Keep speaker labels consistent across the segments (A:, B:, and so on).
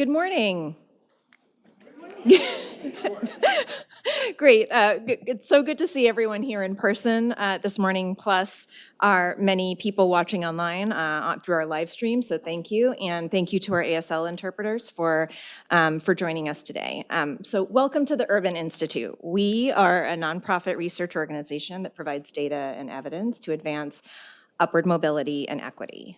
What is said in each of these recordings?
A: Good morning. Great. It's so good to see everyone here in person this morning, plus our many people watching online through our live stream. So thank you, and thank you to our ASL interpreters for joining us today. So welcome to the Urban Institute. We are a nonprofit research organization that provides data and evidence to advance upward mobility and equity.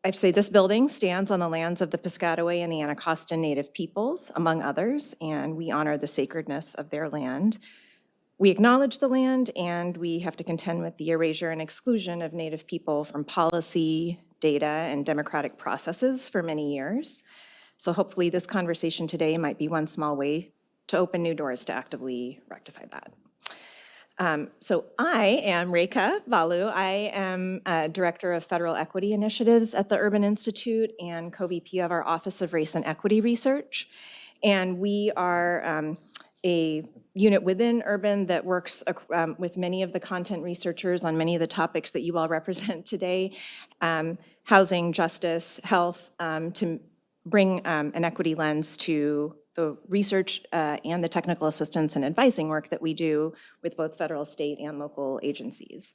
A: I'd say this building stands on the lands of the Piscataway and the Anacostan Native peoples, among others, and we honor the sacredness of their land. We acknowledge the land, and we have to contend with the erasure and exclusion of Native people from policy, data, and democratic processes for many years. So hopefully this conversation today might be one small way to open new doors to actively rectify that. So I am Rekha Balu. I am Director of Federal Equity Initiatives at the Urban Institute and co-VP of our Office of Race and Equity Research. And we are a unit within Urban that works with many of the content researchers on many of the topics that you all represent today, housing, justice, health, to bring an equity lens to the research and the technical assistance and advising work that we do with both federal, state, and local agencies.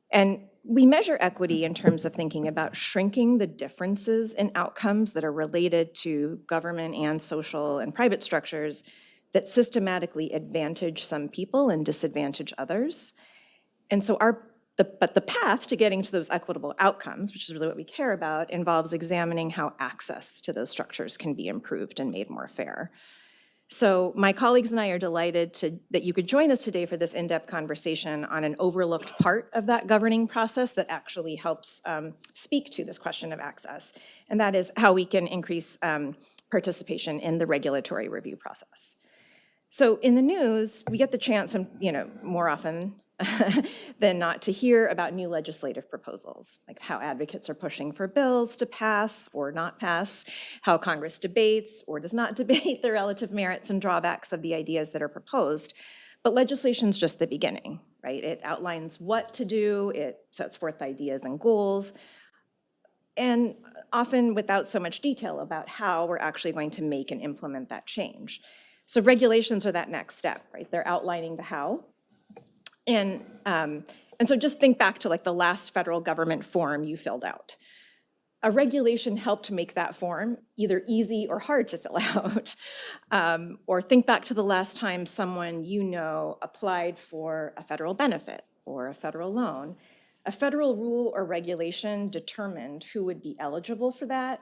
A: And we measure equity in terms of thinking about shrinking the differences in outcomes that are related to government and social and private structures that systematically advantage some people and disadvantage others. And so but the path to getting to those equitable outcomes, which is really what we care about, involves examining how access to those structures can be improved and made more fair. So my colleagues and I are delighted that you could join us today for this in-depth conversation on an overlooked part of that governing process that actually helps speak to this question of access, and that is how we can increase participation in the regulatory review process. So in the news, we get the chance, more often than not, to hear about new legislative proposals, like how advocates are pushing for bills to pass or not pass, how Congress debates or does not debate the relative merits and drawbacks of the ideas that are proposed. But legislation's just the beginning, right? It outlines what to do, it sets forth ideas and goals, and often without so much detail about how we're actually going to make and implement that change. So regulations are that next step, right? They're outlining the how. And so just think back to like the last federal government form you filled out. A regulation helped make that form either easy or hard to fill out. Or think back to the last time someone applied for a federal benefit or a federal loan. A federal rule or regulation determined who would be eligible for that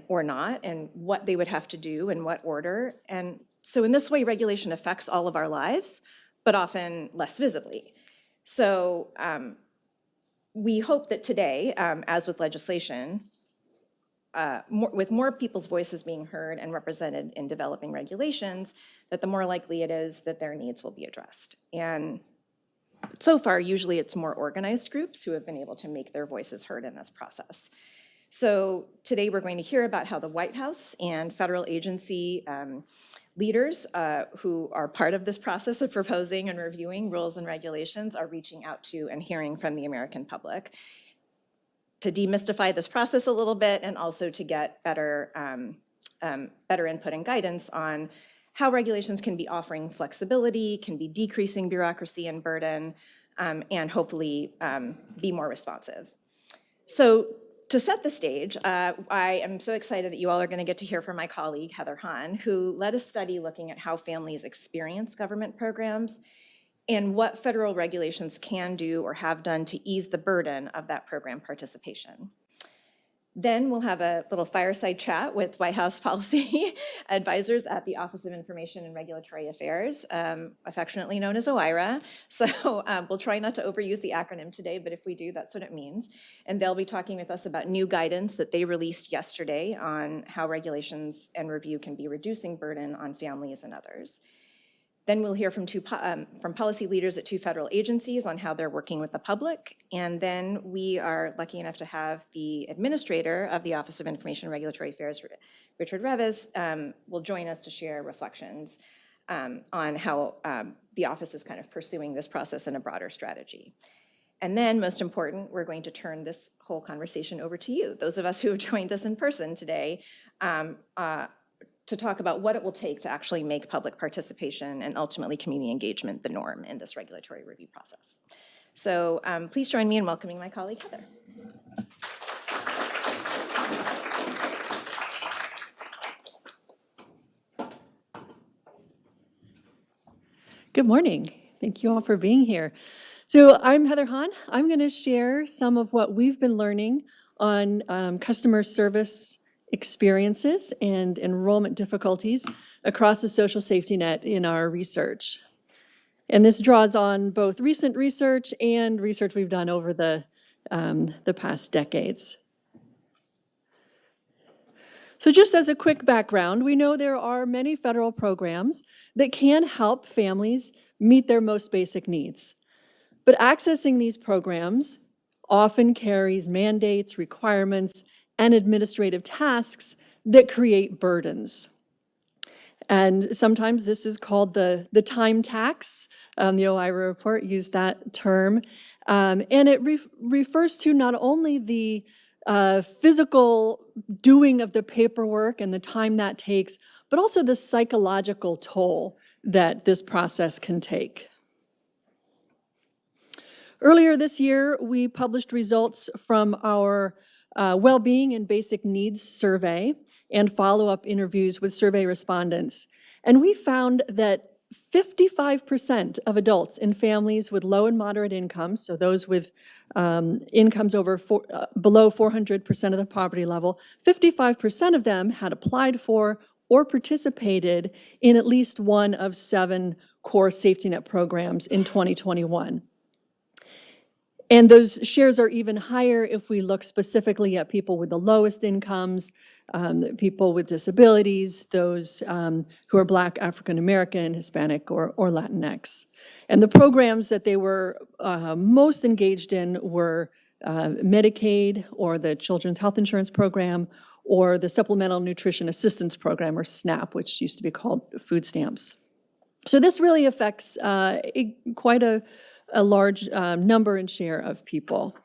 A: or not, and what they would have to do in what order. And so in this way, regulation affects all of our lives, but often less visibly. So we hope that today, as with legislation, with more people's voices being heard and represented in developing regulations, that the more likely it is that their needs will be addressed. And so far, usually it's more organized groups who have been able to make their voices heard in this process. So today we're going to hear about how the White House and federal agency leaders who are part of this process of proposing and reviewing rules and regulations are reaching out to and hearing from the American public to demystify this process a little bit, and also to get better input and guidance on how regulations can be offering flexibility, can be decreasing bureaucracy and burden, and hopefully be more responsive. So to set the stage, I am so excited that you all are going to get to hear from my colleague, Heather Hahn, who led a study looking at how families experience government programs and what federal regulations can do or have done to ease the burden of that program participation. Then we'll have a little fireside chat with White House policy advisors at the Office of Information and Regulatory Affairs, affectionately known as OIRA. So we'll try not to overuse the acronym today, but if we do, that's what it means. And they'll be talking with us about new guidance that they released yesterday on how regulations and review can be reducing burden on families and others. Then we'll hear from policy leaders at two federal agencies on how they're working with the public. And then we are lucky enough to have the administrator of the Office of Information and Regulatory Affairs, Richard Reves, will join us to share reflections on how the office is kind of pursuing this process in a broader strategy. And then, most important, we're going to turn this whole conversation over to you, those of us who have joined us in person today, to talk about what it will take to actually make public participation and ultimately community engagement the norm in this regulatory review process. So please join me in welcoming my colleague, Heather.
B: Good morning. Thank you all for being here. So I'm Heather Hahn. I'm going to share some of what we've been learning on customer service experiences and enrollment difficulties across the social safety net in our research. And this draws on both recent research and research we've done over the past decades. So just as a quick background, we know there are many federal programs that can help families meet their most basic needs. But accessing these programs often carries mandates, requirements, and administrative tasks that create burdens. And sometimes this is called the time tax. The OIRA report used that term. And it refers to not only the physical doing of the paperwork and the time that takes, but also the psychological toll that this process can take. Earlier this year, we published results from our Well-Being and Basic Needs survey and follow-up interviews with survey respondents. And we found that 55% of adults in families with low and moderate incomes, so those with incomes below 400% of the poverty level, 55% of them had applied for or participated in at least one of 7 core safety net programs in 2021. And those shares are even higher if we look specifically at people with the lowest incomes, people with disabilities, those who are Black, African American, Hispanic, or Latinx. And the programs that they were most engaged in were Medicaid, or the Children's Health Insurance Program, or the Supplemental Nutrition Assistance Program, or SNAP, which used to be called food stamps. So this really affects quite a large number and share of people.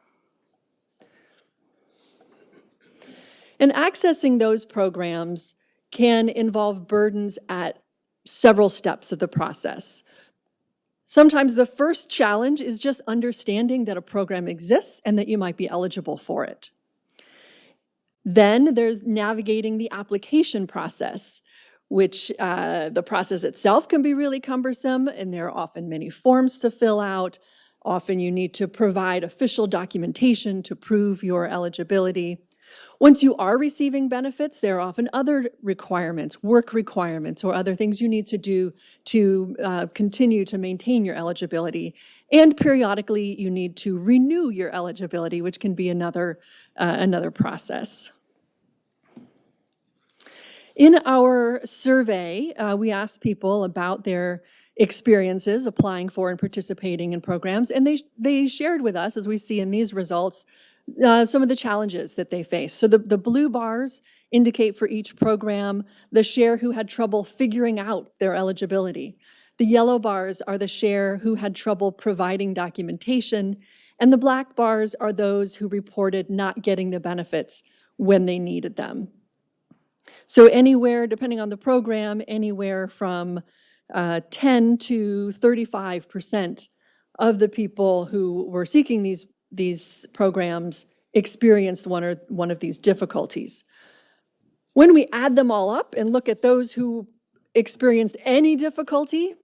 B: And accessing those programs can involve burdens at several steps of the process. Sometimes the first challenge is just understanding that a program exists and that you might be eligible for it. Then there's navigating the application process, which the process itself can be really cumbersome, and there are often many forms to fill out. Often you need to provide official documentation to prove your eligibility. Once you are receiving benefits, there are often other requirements, work requirements, or other things you need to do to continue to maintain your eligibility. And periodically, you need to renew your eligibility, which can be another process. In our survey, we asked people about their experiences applying for and participating in programs, and they shared with us, as we see in these results, some of the challenges that they face. So the blue bars indicate for each program the share who had trouble figuring out their eligibility. The yellow bars are the share who had trouble providing documentation, and the black bars are those who reported not getting the benefits when they needed them. So anywhere, depending on the program, anywhere from 10 to 35% of the people who were seeking these programs experienced one of these difficulties. When we add them all up and look at those who experienced any difficulty,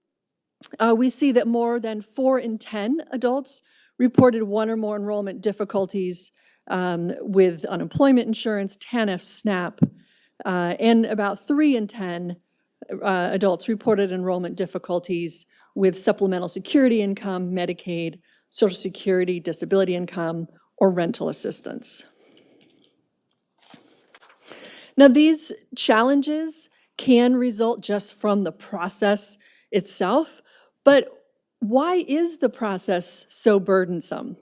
B: we see that more than 4 in 10 adults reported one or more enrollment difficulties with unemployment insurance, TANF, SNAP, and about 3 in 10 adults reported enrollment difficulties with supplemental security income, Medicaid, Social Security, disability income, or rental assistance. Now, these challenges can result just from the process itself, but why is the process so burdensome?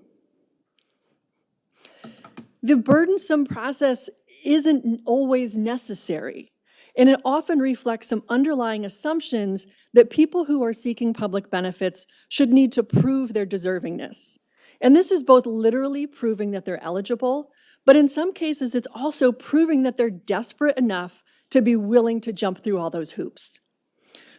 B: The burdensome process isn't always necessary, and it often reflects some underlying assumptions that people who are seeking public benefits should need to prove their deservingness. And this is both literally proving that they're eligible, but in some cases, it's also proving that they're desperate enough to be willing to jump through all those hoops.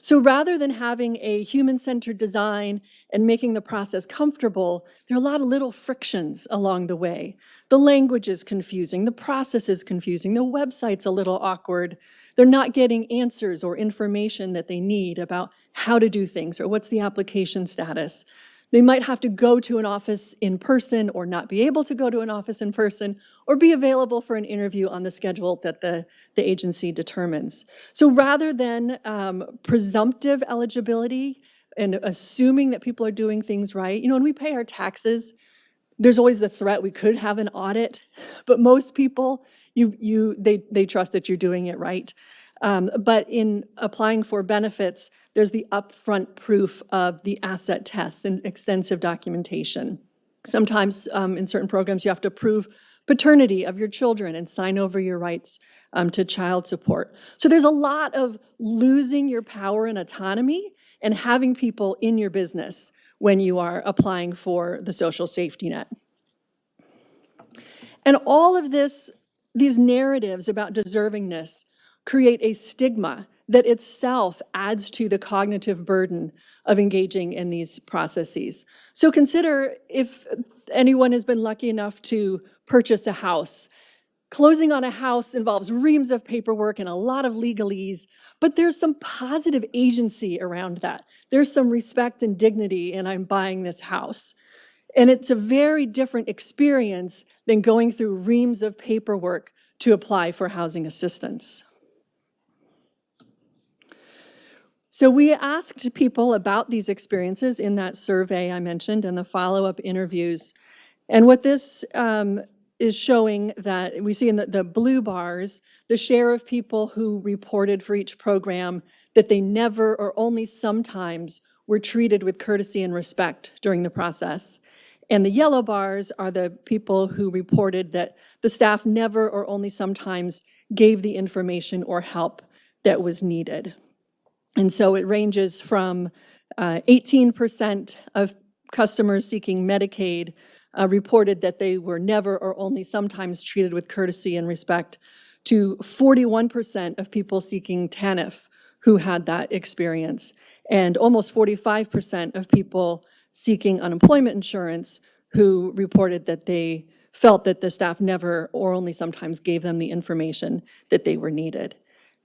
B: So rather than having a human-centered design and making the process comfortable, there are a lot of little frictions along the way. The language is confusing, the process is confusing, the website's a little awkward. They're not getting answers or information that they need about how to do things or what's the application status. They might have to go to an office in person or not be able to go to an office in person or be available for an interview on the schedule that the agency determines. So rather than presumptive eligibility and assuming that people are doing things right, when we pay our taxes, there's always the threat we could have an audit, but most people, they trust that you're doing it right. But in applying for benefits, there's the upfront proof of the asset tests and extensive documentation. Sometimes in certain programs, you have to prove paternity of your children and sign over your rights to child support. So there's a lot of losing your power and autonomy and having people in your business when you are applying for the social safety net. And all of these narratives about deservingness create a stigma that itself adds to the cognitive burden of engaging in these processes. So consider if anyone has been lucky enough to purchase a house. Closing on a house involves reams of paperwork and a lot of legalese, but there's some positive agency around that. There's some respect and dignity in I'm buying this house. And it's a very different experience than going through reams of paperwork to apply for housing assistance. So we asked people about these experiences in that survey I mentioned and the follow-up interviews. And what this is showing that we see in the blue bars, the share of people who reported for each program that they never or only sometimes were treated with courtesy and respect during the process. And the yellow bars are the people who reported that the staff never or only sometimes gave the information or help that was needed. And so it ranges from 18% of customers seeking Medicaid reported that they were never or only sometimes treated with courtesy and respect, to 41% of people seeking TANF who had that experience, and almost 45% of people seeking unemployment insurance who reported that they felt that the staff never or only sometimes gave them the information that they were needed.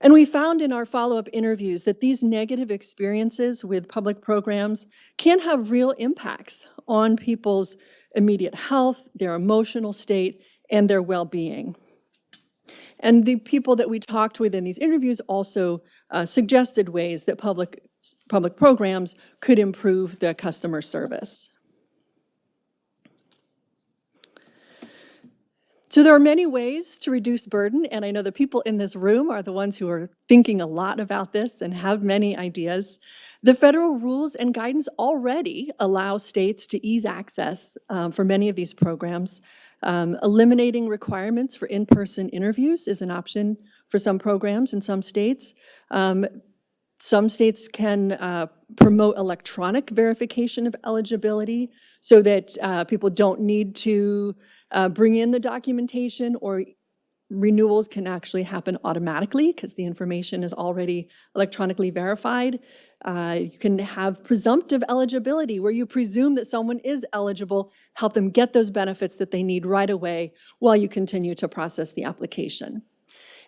B: And we found in our follow-up interviews that these negative experiences with public programs can have real impacts on people's immediate health, their emotional state, and their well-being. And the people that we talked with in these interviews also suggested ways that public programs could improve the customer service. So there are many ways to reduce burden, and I know the people in this room are the ones who are thinking a lot about this and have many ideas. The federal rules and guidance already allow states to ease access for many of these programs. Eliminating requirements for in-person interviews is an option for some programs in some states. Some states can promote electronic verification of eligibility so that people don't need to bring in the documentation, or renewals can actually happen automatically because the information is already electronically verified. You can have presumptive eligibility where you presume that someone is eligible, help them get those benefits that they need right away while you continue to process the application.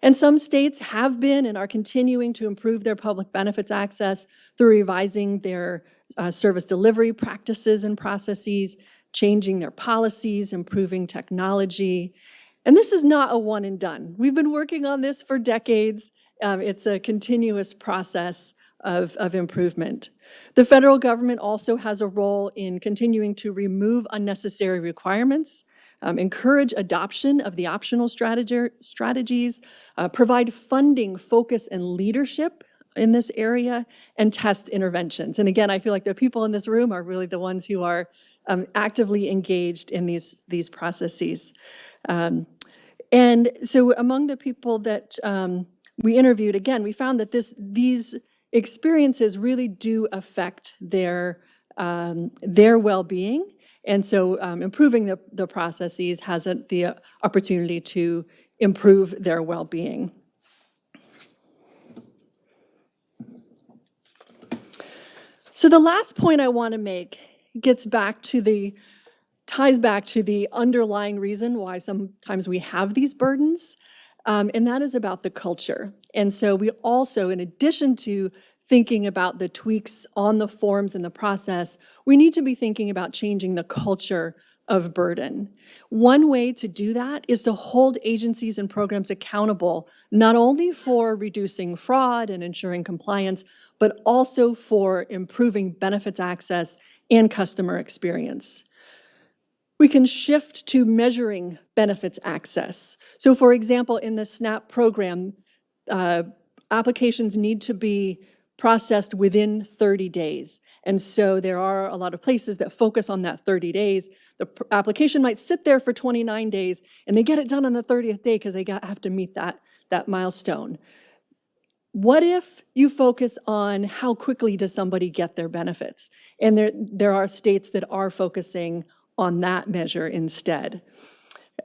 B: And some states have been and are continuing to improve their public benefits access through revising their service delivery practices and processes, changing their policies, improving technology. And this is not a one and done. We've been working on this for decades. It's a continuous process of improvement. The federal government also has a role in continuing to remove unnecessary requirements, encourage adoption of the optional strategies, provide funding, focus, and leadership in this area, and test interventions. And again, I feel like the people in this room are really the ones who are actively engaged in these processes. And so among the people that we interviewed, again, we found that these experiences really do affect their well-being, And so improving the processes has the opportunity to improve their well-being. So the last point I want to make ties back to the underlying reason why sometimes we have these burdens, and that is about the culture. And so we also, in addition to thinking about the tweaks on the forms and the process, we need to be thinking about changing the culture of burden. One way to do that is to hold agencies and programs accountable, not only for reducing fraud and ensuring compliance, but also for improving benefits access and customer experience. We can shift to measuring benefits access. So for example, in the SNAP program, applications need to be processed within 30 days. And so there are a lot of places that focus on that 30 days. The application might sit there for 29 days, and they get it done on the 30th day because they have to meet that milestone. What if you focus on how quickly does somebody get their benefits? And there are states that are focusing on that measure instead.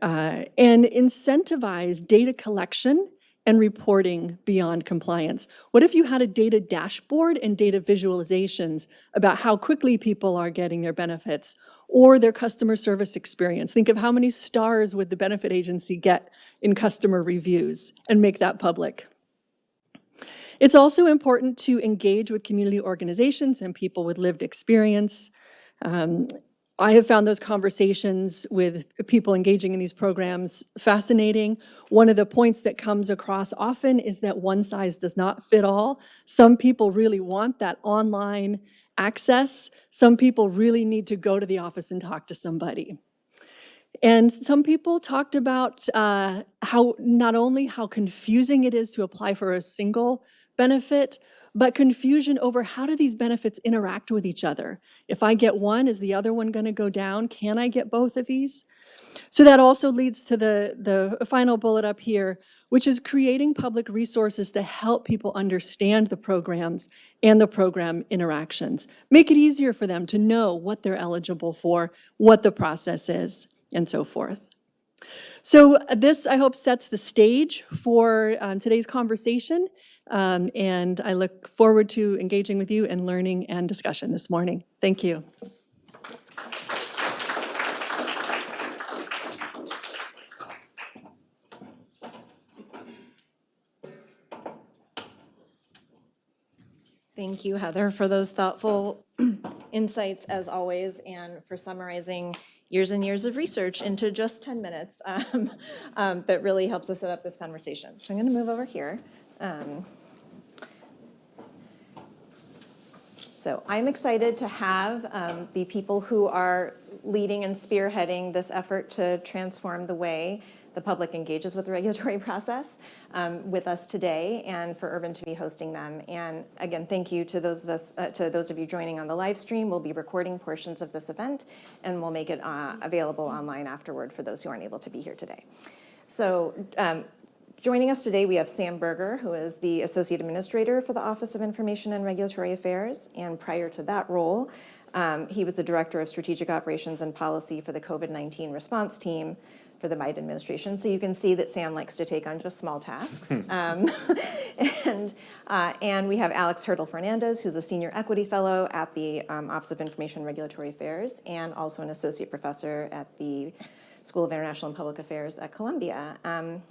B: And incentivize data collection and reporting beyond compliance. What if you had a data dashboard and data visualizations about how quickly people are getting their benefits or their customer service experience? Think of how many stars would the benefit agency get in customer reviews, and make that public. It's also important to engage with community organizations and people with lived experience. I have found those conversations with people engaging in these programs fascinating. One of the points that comes across often is that one size does not fit all. Some people really want that online access. Some people really need to go to the office and talk to somebody. And some people talked about how not only how confusing it is to apply for a single benefit, but confusion over how do these benefits interact with each other. If I get one, is the other one going to go down? Can I get both of these? So that also leads to the final bullet up here, which is creating public resources to help people understand the programs and the program interactions. Make it easier for them to know what they're eligible for, what the process is, and so forth. So this, I hope, sets the stage for today's conversation, and I look forward to engaging with you in learning and discussion this morning. Thank you.
A: Thank you, Heather, for those thoughtful insights, as always, and for summarizing years and years of research into just 10 minutes. That really helps us set up this conversation. So I'm going to move over here. So I'm excited to have the people who are leading and spearheading this effort to transform the way the public engages with the regulatory process with us today, and for Urban to be hosting them. And again, thank you to those of you joining on the live stream. We'll be recording portions of this event, and we'll make it available online afterward for those who aren't able to be here today. So joining us today, we have Sam Berger, who is the Associate Administrator for the Office of Information and Regulatory Affairs, and prior to that role, he was the Director of Strategic Operations and Policy for the COVID-19 response team for the Biden administration. So you can see that Sam likes to take on just small tasks. And we have Alex Hurdle-Fernandez, who's a Senior Equity Fellow at the Office of Information and Regulatory Affairs, and also an Associate Professor at the School of International and Public Affairs at Columbia,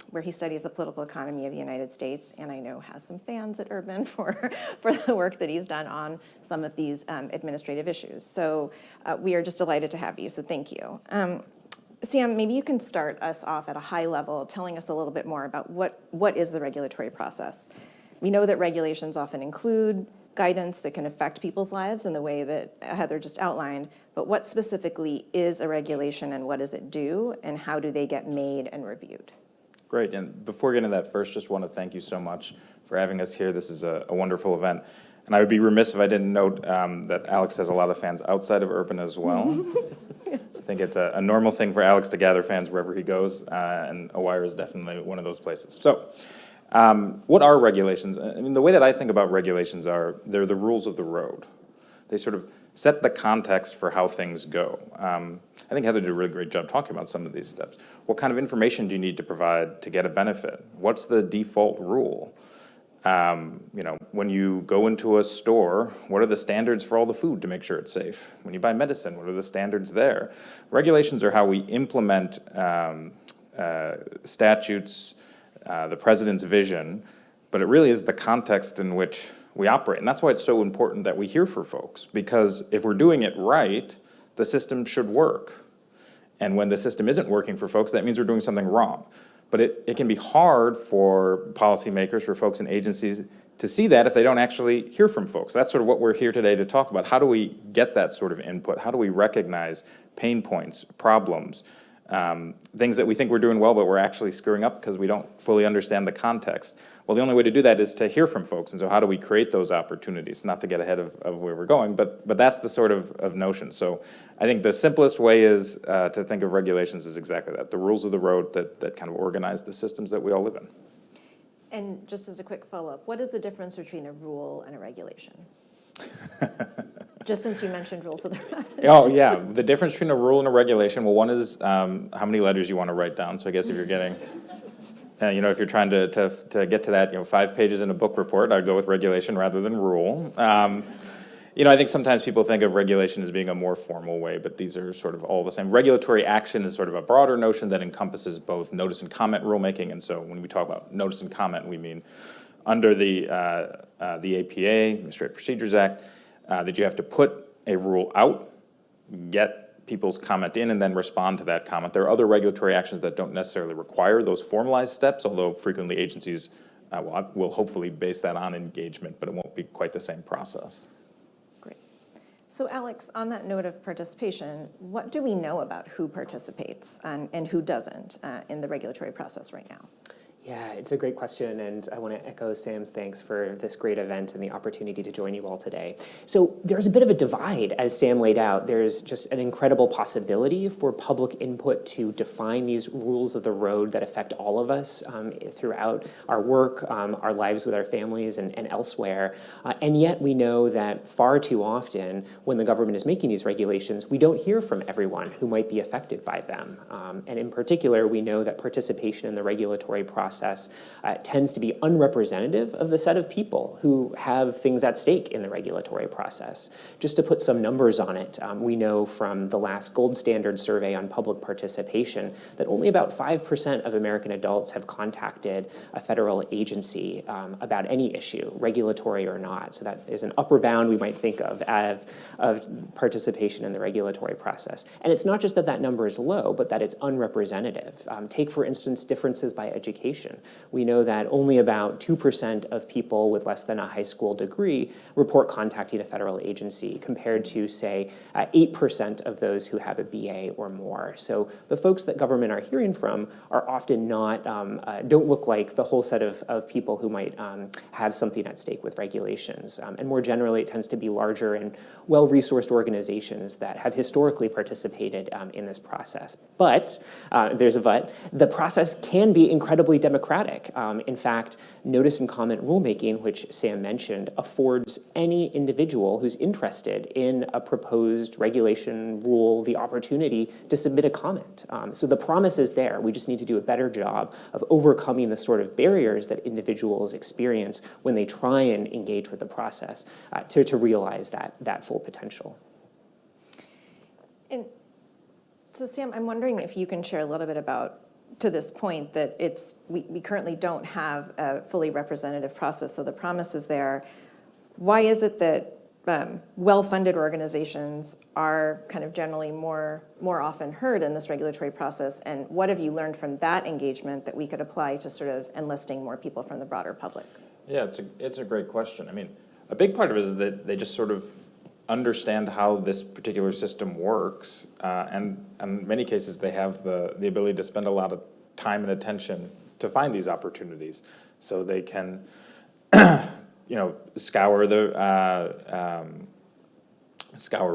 A: where he studies the political economy of the United States, and I know has some fans at Urban for the work that he's done on some of these administrative issues. So we are just delighted to have you, so thank you. Sam, maybe you can start us off at a high level, telling us a little bit more about what is the regulatory process. We know that regulations often include guidance that can affect people's lives in the way that Heather just outlined, but what specifically is a regulation and what does it do, and how do they get made and reviewed?
C: Great, and before getting to that, first just want to thank you so much for having us here. This is a wonderful event. And I would be remiss if I didn't note that Alex has a lot of fans outside of Urban as well. Yes. I think it's a normal thing for Alex to gather fans wherever he goes, and OIRE is definitely one of those places. So, what are regulations? I mean, the way that I think about regulations are, they're the rules of the road. They sort of set the context for how things go. I think Heather did a really great job talking about some of these steps. What kind of information do you need to provide to get a benefit? What's the default rule? When you go into a store, what are the standards for all the food to make sure it's safe? When you buy medicine, what are the standards there? Regulations are how we implement statutes, the president's vision, but it really is the context in which we operate. And that's why it's so important that we hear from folks, because if we're doing it right, the system should work. And when the system isn't working for folks, that means we're doing something wrong. But it can be hard for policymakers, for folks in agencies to see that if they don't actually hear from folks. That's sort of what we're here today to talk about. How do we get that sort of input? How do we recognize pain points, problems, things that we think we're doing well, but we're actually screwing up because we don't fully understand the context? Well, the only way to do that is to hear from folks. And so how do we create those opportunities? Not to get ahead of where we're going, but that's the sort of notion. So I think the simplest way is to think of regulations as exactly that, the rules of the road that kind of organize the systems that we all live in.
A: And just as a quick follow-up, what is the difference between a rule and a regulation? Just since you mentioned rules of the road.
C: Oh, yeah. The difference between a rule and a regulation, well, one is how many letters you want to write down. So I guess if you're getting, if you're trying to get to that, 5 pages in a book report, I'd go with regulation rather than rule. I think sometimes people think of regulation as being a more formal way, but these are sort of all the same. Regulatory action is sort of a broader notion that encompasses both notice and comment rulemaking. And so when we talk about notice and comment, we mean under the APA, Administrative Procedures Act, that you have to put a rule out, get people's comment in, and then respond to that comment. There are other regulatory actions that don't necessarily require those formalized steps, although frequently agencies will hopefully base that on engagement, but it won't be quite the same process.
A: Great. So Alex, on that note of participation, what do we know about who participates and who doesn't in the regulatory process right now?
D: Yeah, it's a great question, and I want to echo Sam's thanks for this great event and the opportunity to join you all today. So there's a bit of a divide, as Sam laid out. There's just an incredible possibility for public input to define these rules of the road that affect all of us throughout our work, our lives with our families, and elsewhere. And yet we know that far too often, when the government is making these regulations, we don't hear from everyone who might be affected by them. And in particular, we know that participation in the regulatory process tends to be unrepresentative of the set of people who have things at stake in the regulatory process. Just to put some numbers on it, we know from the last gold standard survey on public participation that only about 5% of American adults have contacted a federal agency about any issue, regulatory or not. So that is an upper bound we might think of participation in the regulatory process. And it's not just that that number is low, but that it's unrepresentative. Take, for instance, differences by education. We know that only about 2% of people with less than a high school degree report contacting a federal agency, compared to, say, 8% of those who have a BA or more. So the folks that government are hearing from are often not, don't look like the whole set of people who might have something at stake with regulations. And more generally, it tends to be larger and well-resourced organizations that have historically participated in this process. But, there's a but, the process can be incredibly democratic. In fact, notice and comment rulemaking, which Sam mentioned, affords any individual who's interested in a proposed regulation rule the opportunity to submit a comment. So the promise is there. We just need to do a better job of overcoming the sort of barriers that individuals experience when they try and engage with the process to realize that full potential.
A: And so Sam, I'm wondering if you can share a little bit about, to this point, that we currently don't have a fully representative process, so the promise is there. Why is it that well-funded organizations are kind of generally more often heard in this regulatory process, and what have you learned from that engagement that we could apply to sort of enlisting more people from the broader public?
C: Yeah, it's a great question. I mean, a big part of it is that they just sort of understand how this particular system works, and in many cases they have the ability to spend a lot of time and attention to find these opportunities, so they can scour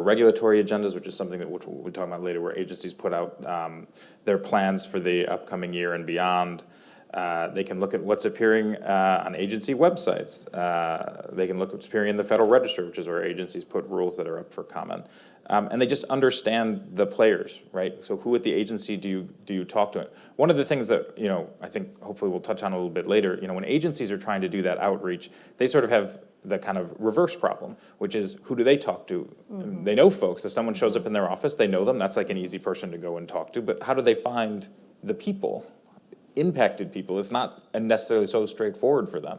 C: regulatory agendas, which is something that we'll be talking about later, where agencies put out their plans for the upcoming year and beyond. They can look at what's appearing on agency websites. They can look at what's appearing in the Federal Register, which is where agencies put rules that are up for comment. And they just understand the players, right? So who at the agency do you talk to? One of the things that, I think hopefully we'll touch on a little bit later, when agencies are trying to do that outreach, they sort of have the kind of reverse problem, which is who do they talk to? Mm-hmm. They know folks. If someone shows up in their office, they know them. That's like an easy person to go and talk to. But how do they find the people, impacted people? It's not necessarily so straightforward for them.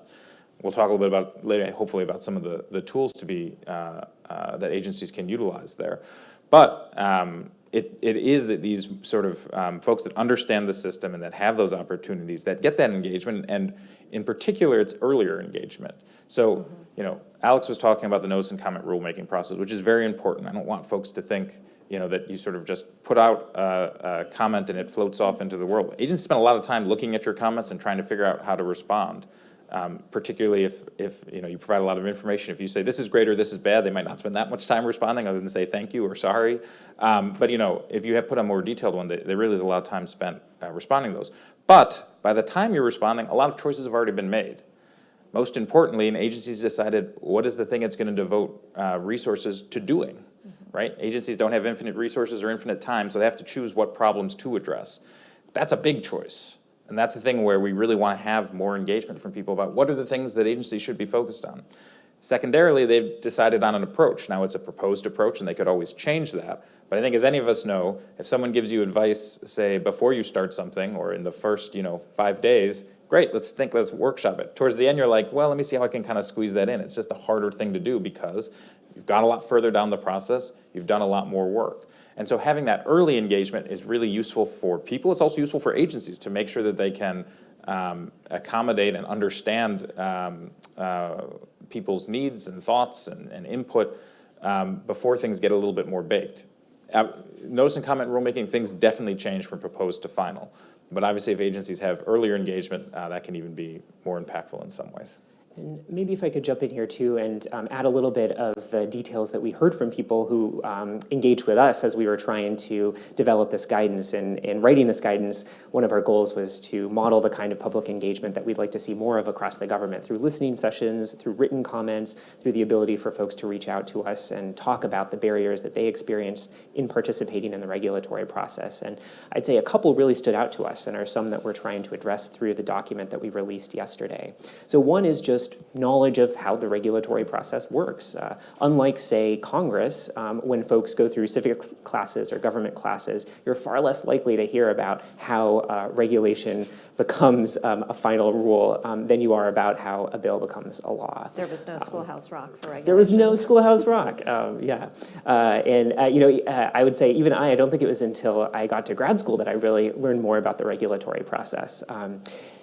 C: We'll talk a little bit about later, hopefully, about some of the tools to be that agencies can utilize there. But it is that these sort of folks that understand the system and that have those opportunities that get that engagement, and in particular, it's earlier engagement. So, Alex was talking about the notice and comment rulemaking process, which is very important. I don't want folks to think, that you sort of just put out a comment and it floats off into the world. Agencies spend a lot of time looking at your comments and trying to figure out how to respond. Particularly if you provide a lot of information. If you say this is great or this is bad, they might not spend that much time responding other than say thank you or sorry. But if you have put a more detailed one, there really is a lot of time spent responding to those. But by the time you're responding, a lot of choices have already been made. Most importantly, an agency's decided what is the thing it's going to devote resources to doing, right? Agencies don't have infinite resources or infinite time, so they have to choose what problems to address. That's a big choice. And that's the thing where we really want to have more engagement from people about what are the things that agencies should be focused on. Secondarily, they've decided on an approach. Now it's a proposed approach and they could always change that. But I think as any of us know, if someone gives you advice, say before you start something or in the first 5 days, great, let's workshop it. Towards the end you're like, well, let me see how I can kind of squeeze that in. It's just a harder thing to do because you've gone a lot further down the process, you've done a lot more work. And so having that early engagement is really useful for people. It's also useful for agencies to make sure that they can accommodate and understand people's needs and thoughts and input before things get a little bit more baked. Notice and comment rulemaking, things definitely change from proposed to final. But obviously if agencies have earlier engagement, that can even be more impactful in some ways.
D: And maybe if I could jump in here too and add a little bit of the details that we heard from people who engaged with us as we were trying to develop this guidance. And in writing this guidance, one of our goals was to model the kind of public engagement that we'd like to see more of across the government through listening sessions, through written comments, through the ability for folks to reach out to us and talk about the barriers that they experienced in participating in the regulatory process. And I'd say a couple really stood out to us and are some that we're trying to address through the document that we released yesterday. So one is just knowledge of how the regulatory process works. Unlike, say, Congress, when folks go through civics classes or government classes, you're far less likely to hear about how regulation becomes a final rule than you are about how a bill becomes a law.
E: There was no Schoolhouse Rock for regulation.
D: There was no Schoolhouse Rock, yeah. I would say even I don't think it was until I got to grad school that I really learned more about the regulatory process.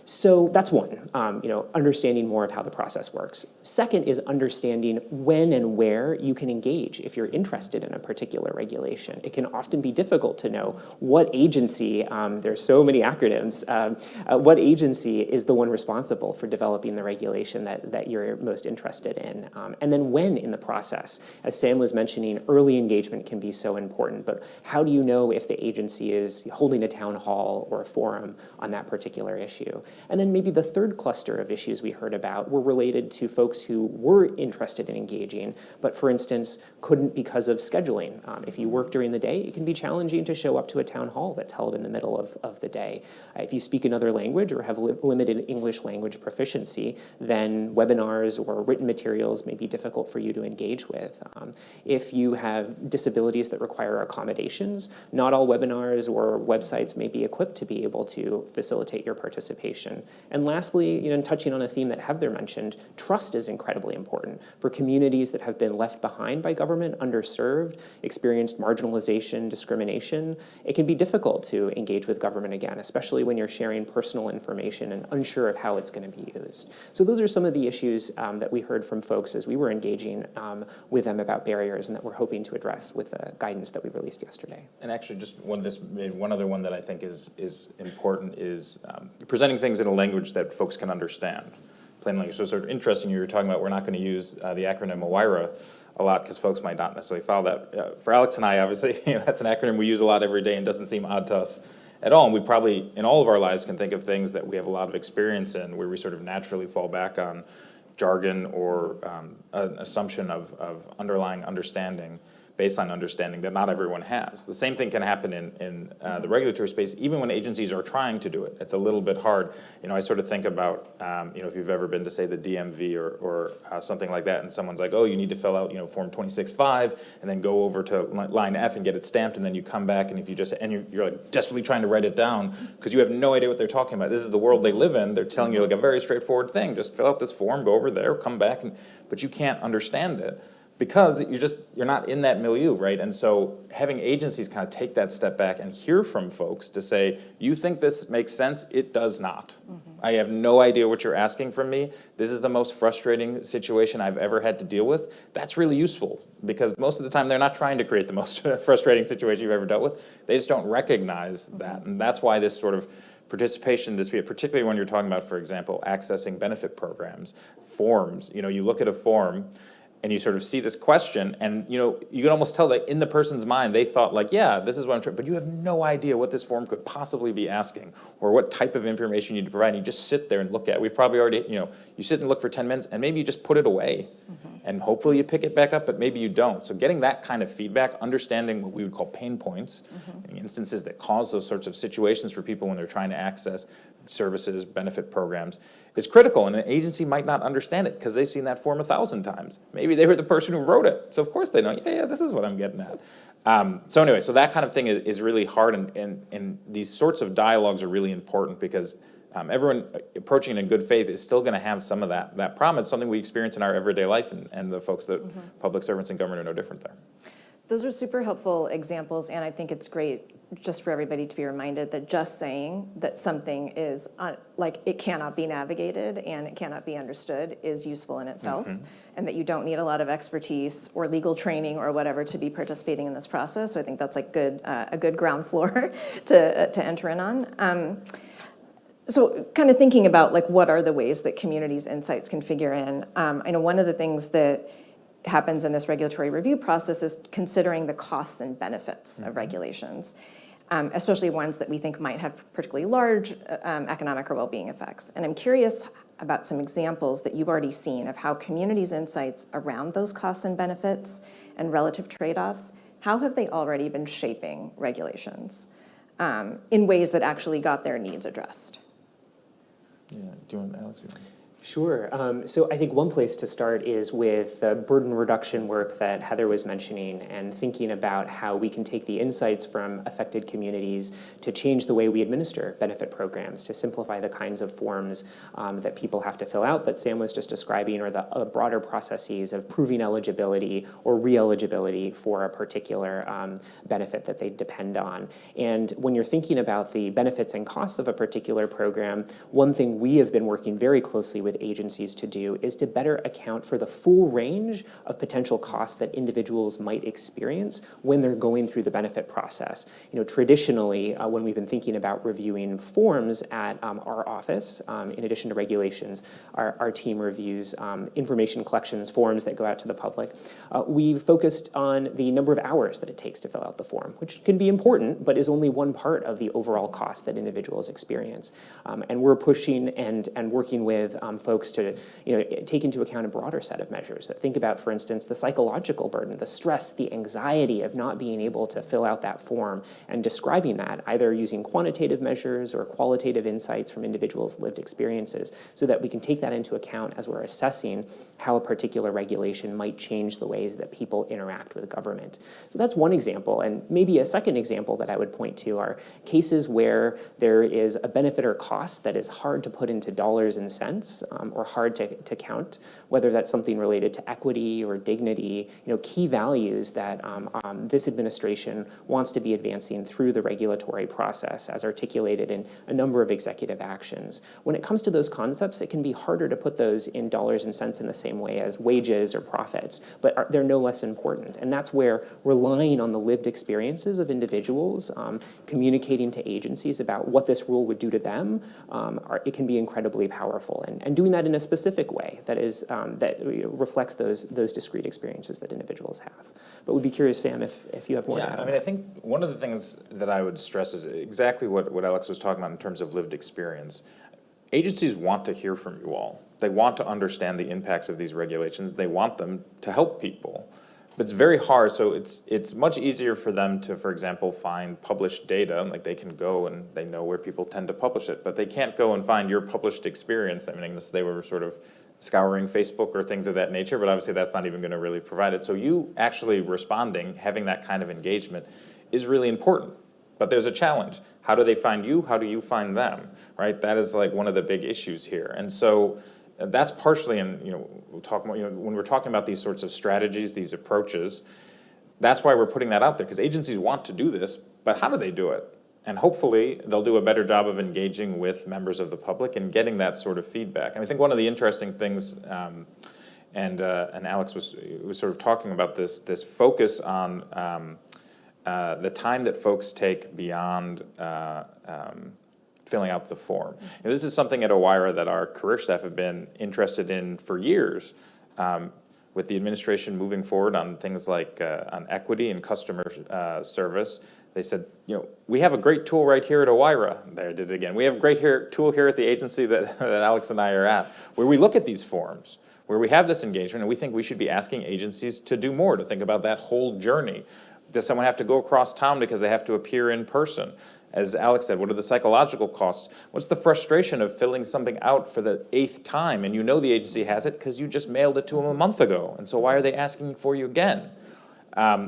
D: So that's one, understanding more of how the process works. Second is understanding when and where you can engage if you're interested in a particular regulation. It can often be difficult to know what agency, there's so many acronyms, what agency is the one responsible for developing the regulation that you're most interested in. And then when in the process. As Sam was mentioning, early engagement can be so important, but how do you know if the agency is holding a town hall or a forum on that particular issue? And then maybe the third cluster of issues we heard about were related to folks who were interested in engaging, but for instance, couldn't because of scheduling. If you work during the day, it can be challenging to show up to a town hall that's held in the middle of the day. If you speak another language or have limited English language proficiency, then webinars or written materials may be difficult for you to engage with. If you have disabilities that require accommodations, not all webinars or websites may be equipped to be able to facilitate your participation. And lastly, touching on a theme that Heather mentioned, trust is incredibly important. For communities that have been left behind by government, underserved, experienced marginalization, discrimination, it can be difficult to engage with government again, especially when you're sharing personal information and unsure of how it's going to be used. So those are some of the issues that we heard from folks as we were engaging with them about barriers and that we're hoping to address with the guidance that we released yesterday.
C: And actually, just one other one that I think is important is presenting things in a language that folks can understand. Plain language. So sort of interesting, you were talking about we're not going to use the acronym OIRA a lot because folks might not necessarily follow that. For Alex and I, obviously, that's an acronym we use a lot every day and doesn't seem odd to us. at all. And we probably, in all of our lives, can think of things that we have a lot of experience in where we sort of naturally fall back on jargon or an assumption of underlying understanding, baseline understanding that not everyone has. The same thing can happen in the regulatory space, even when agencies are trying to do it. It's a little bit hard. I sort of think about, if you've ever been to, say, the DMV or something like that, and someone's like, oh, you need to fill out, Form 26-5, and then go over to line F and get it stamped, and then you come back, and if you just, and you're like desperately trying to write it down because you have no idea what they're talking about. This is the world they live in. They're telling you like a very straightforward thing. Just fill out this form, go over there, come back, but you can't understand it, because you're not in that milieu, right? And so having agencies kind of take that step back and hear from folks to say, you think this makes sense? It does not. I have no idea what you're asking from me. This is the most frustrating situation I've ever had to deal with. That's really useful, because most of the time they're not trying to create the most frustrating situation you've ever dealt with. They just don't recognize that. And that's why this sort of participation, particularly when you're talking about, for example, accessing benefit programs, forms, you look at a form, and you sort of see this question, and you can almost tell that in the person's mind they thought like, yeah, this is what I'm trying, but you have no idea what this form could possibly be asking, or what type of information you need to provide. And you just sit there and look at it. We probably already, you sit and look for 10 minutes, and maybe you just put it away, and hopefully you pick it back up, but maybe you don't. So getting that kind of feedback, understanding what we would call pain points, instances that cause those sorts of situations for people when they're trying to access services, benefit programs, is critical. And an agency might not understand it because they've seen that form 1,000 times. Maybe they were the person who wrote it. So of course they know, yeah, this is what I'm getting at. So anyway, so that kind of thing is really hard, and these sorts of dialogues are really important, because everyone approaching it in good faith is still going to have some of that problem. It's something we experience in our everyday life, and the folks that public servants in government are no different there.
A: Those are super helpful examples, and I think it's great just for everybody to be reminded that just saying that something is like it cannot be navigated and it cannot be understood is useful in itself, and that you don't need a lot of expertise or legal training or whatever to be participating in this process. So I think that's like a good ground floor to enter in on. So kind of thinking about like what are the ways that communities' insights can figure in. I know one of the things that happens in this regulatory review process is considering the costs and benefits of regulations, especially ones that we think might have particularly large economic or well-being effects. And I'm curious about some examples that you've already seen of how communities' insights around those costs and benefits and relative trade-offs, how have they already been shaping regulations in ways that actually got their needs addressed?
C: Yeah, do you want Alex?
D: Sure. So I think one place to start is with the burden reduction work that Heather was mentioning, and thinking about how we can take the insights from affected communities to change the way we administer benefit programs, to simplify the kinds of forms that people have to fill out that Sam was just describing, or the broader processes of proving eligibility or re-eligibility for a particular benefit that they depend on. And when you're thinking about the benefits and costs of a particular program, one thing we have been working very closely with agencies to do is to better account for the full range of potential costs that individuals might experience when they're going through the benefit process. Traditionally, when we've been thinking about reviewing forms at our office, in addition to regulations, our team reviews information collections, forms that go out to the public. We've focused on the number of hours that it takes to fill out the form, which can be important, but is only one part of the overall cost that individuals experience. And we're pushing and working with folks to take into account a broader set of measures that think about, for instance, the psychological burden, the stress, the anxiety of not being able to fill out that form, and describing that either using quantitative measures or qualitative insights from individuals' lived experiences, so that we can take that into account as we're assessing how a particular regulation might change the ways that people interact with government. So that's one example. And maybe a second example that I would point to are cases where there is a benefit or cost that is hard to put into dollars and cents, or hard to count, whether that's something related to equity or dignity, key values that this administration wants to be advancing through the regulatory process as articulated in a number of executive actions. When it comes to those concepts, it can be harder to put those in dollars and cents in the same way as wages or profits, but they're no less important. And that's where relying on the lived experiences of individuals, communicating to agencies about what this rule would do to them, it can be incredibly powerful. And doing that in a specific way that is that reflects those discrete experiences that individuals have. But would be curious, Sam, if you have more to add.
C: Yeah, I mean, I think one of the things that I would stress is exactly what Alex was talking about in terms of lived experience. Agencies want to hear from you all. They want to understand the impacts of these regulations. They want them to help people. But it's very hard, so it's much easier for them to, for example, find published data, like they can go and they know where people tend to publish it, but they can't go and find your published experience. I mean, unless they were sort of scouring Facebook or things of that nature, but obviously that's not even going to really provide it. So you actually responding, having that kind of engagement is really important. But there's a challenge. How do they find you? How do you find them? Right? That is like one of the big issues here. And so that's partially, and we'll talk more, when we're talking about these sorts of strategies, these approaches, that's why we're putting that out there, because agencies want to do this, but how do they do it? And hopefully they'll do a better job of engaging with members of the public and getting that sort of feedback. And I think one of the interesting things, and Alex was sort of talking about this focus on the time that folks take beyond filling out the form. And this is something at OIRA that our career staff have been interested in for years, with the administration moving forward on things like on equity and customer service. They said, we have a great tool right here at OIRA. There, I did it again. We have a great tool here at the agency that Alex and I are at, where we look at these forms, where we have this engagement, and we think we should be asking agencies to do more, to think about that whole journey. Does someone have to go across town because they have to appear in person? As Alex said, what are the psychological costs? What's the frustration of filling something out for the 8th time, and the agency has it because you just mailed it to them a month ago, and so why are they asking for you again?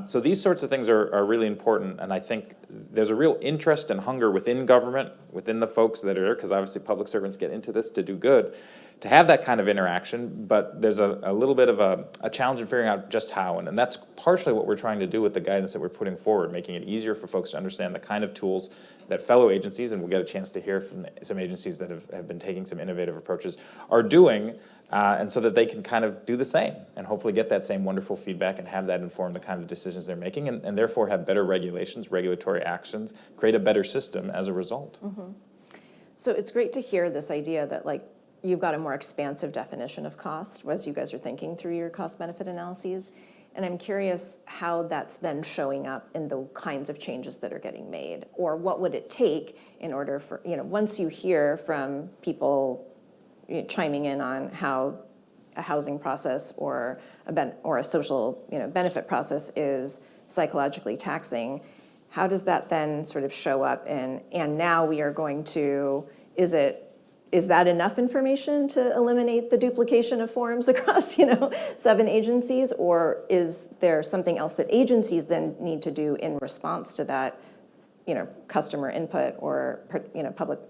C: So these sorts of things are really important, and I think there's a real interest and hunger within government, within the folks that are there, because obviously public servants get into this to do good, to have that kind of interaction, but there's a little bit of a challenge in figuring out just how, and that's partially what we're trying to do with the guidance that we're putting forward, making it easier for folks to understand the kind of tools that fellow agencies, and we'll get a chance to hear from some agencies that have been taking some innovative approaches, are doing, and so that they can kind of do the same and hopefully get that same wonderful feedback and have that inform the kind of decisions they're making, and therefore have better regulations, regulatory actions, create a better system as a result.
A: Mm-hmm. So it's great to hear this idea that you've got a more expansive definition of cost as you guys are thinking through your cost-benefit analyses. And I'm curious how that's then showing up in the kinds of changes that are getting made, or what would it take in order for, once you hear from people chiming in on how a housing process or a social benefit process is psychologically taxing, how does that then sort of show up and now we are going to, is that enough information to eliminate the duplication of forms across, 7 agencies? Or is there something else that agencies then need to do in response to that, customer input or, public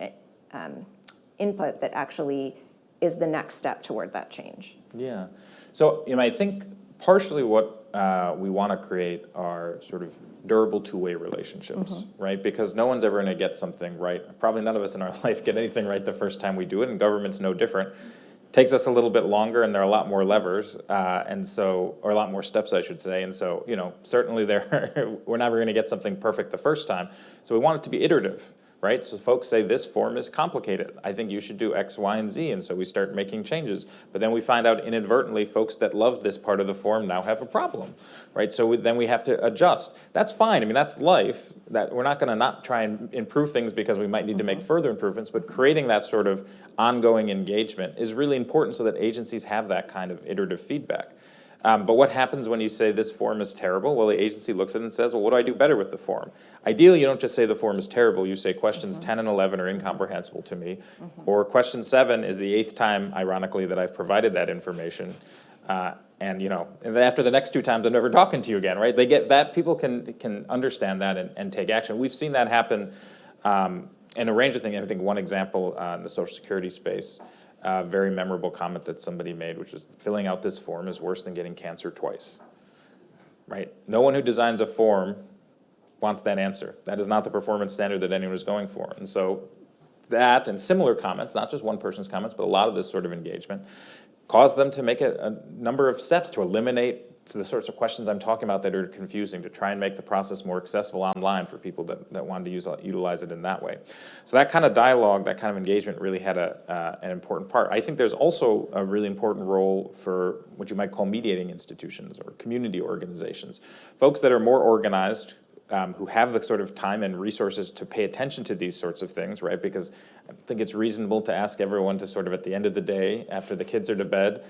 A: input that actually is the next step toward that change?
C: Yeah. So, I think partially what we want to create are sort of durable two-way relationships, right? Because no one's ever going to get something right. Probably none of us in our life get anything right the first time we do it, and government's no different. It takes us a little bit longer, and there are a lot more levers, or a lot more steps, I should say. And so, certainly we're never going to get something perfect the first time. So we want it to be iterative. Right? So folks say this form is complicated. I think you should do X, Y, and Z, and so we start making changes. But then we find out inadvertently folks that love this part of the form now have a problem, right? So then we have to adjust. That's fine. I mean, that's life. That we're not going to not try and improve things because we might need to make further improvements, but creating that sort of ongoing engagement is really important so that agencies have that kind of iterative feedback. But what happens when you say this form is terrible? Well, the agency looks at it and says, well, what do I do better with the form? Ideally, you don't just say the form is terrible. You say questions 10 and 11 are incomprehensible to me. Or question 7 is the 8th time, ironically, that I've provided that information. And then after the next 2 times, I'm never talking to you again, right? They get that. People can understand that and take action. We've seen that happen in a range of things. I think one example in the Social Security space, a very memorable comment that somebody made, which was filling out this form is worse than getting cancer twice, right? No one who designs a form wants that answer. That is not the performance standard that anyone is going for. And so that and similar comments, not just one person's comments, but a lot of this sort of engagement, cause them to make a number of steps to eliminate the sorts of questions I'm talking about that are confusing, to try and make the process more accessible online for people that wanted to utilize it in that way. So that kind of dialogue, that kind of engagement really had an important part. I think there's also a really important role for what you might call mediating institutions or community organizations, folks that are more organized, who have the sort of time and resources to pay attention to these sorts of things, right? Because I think it's reasonable to ask everyone to sort of at the end of the day, after the kids are to bed,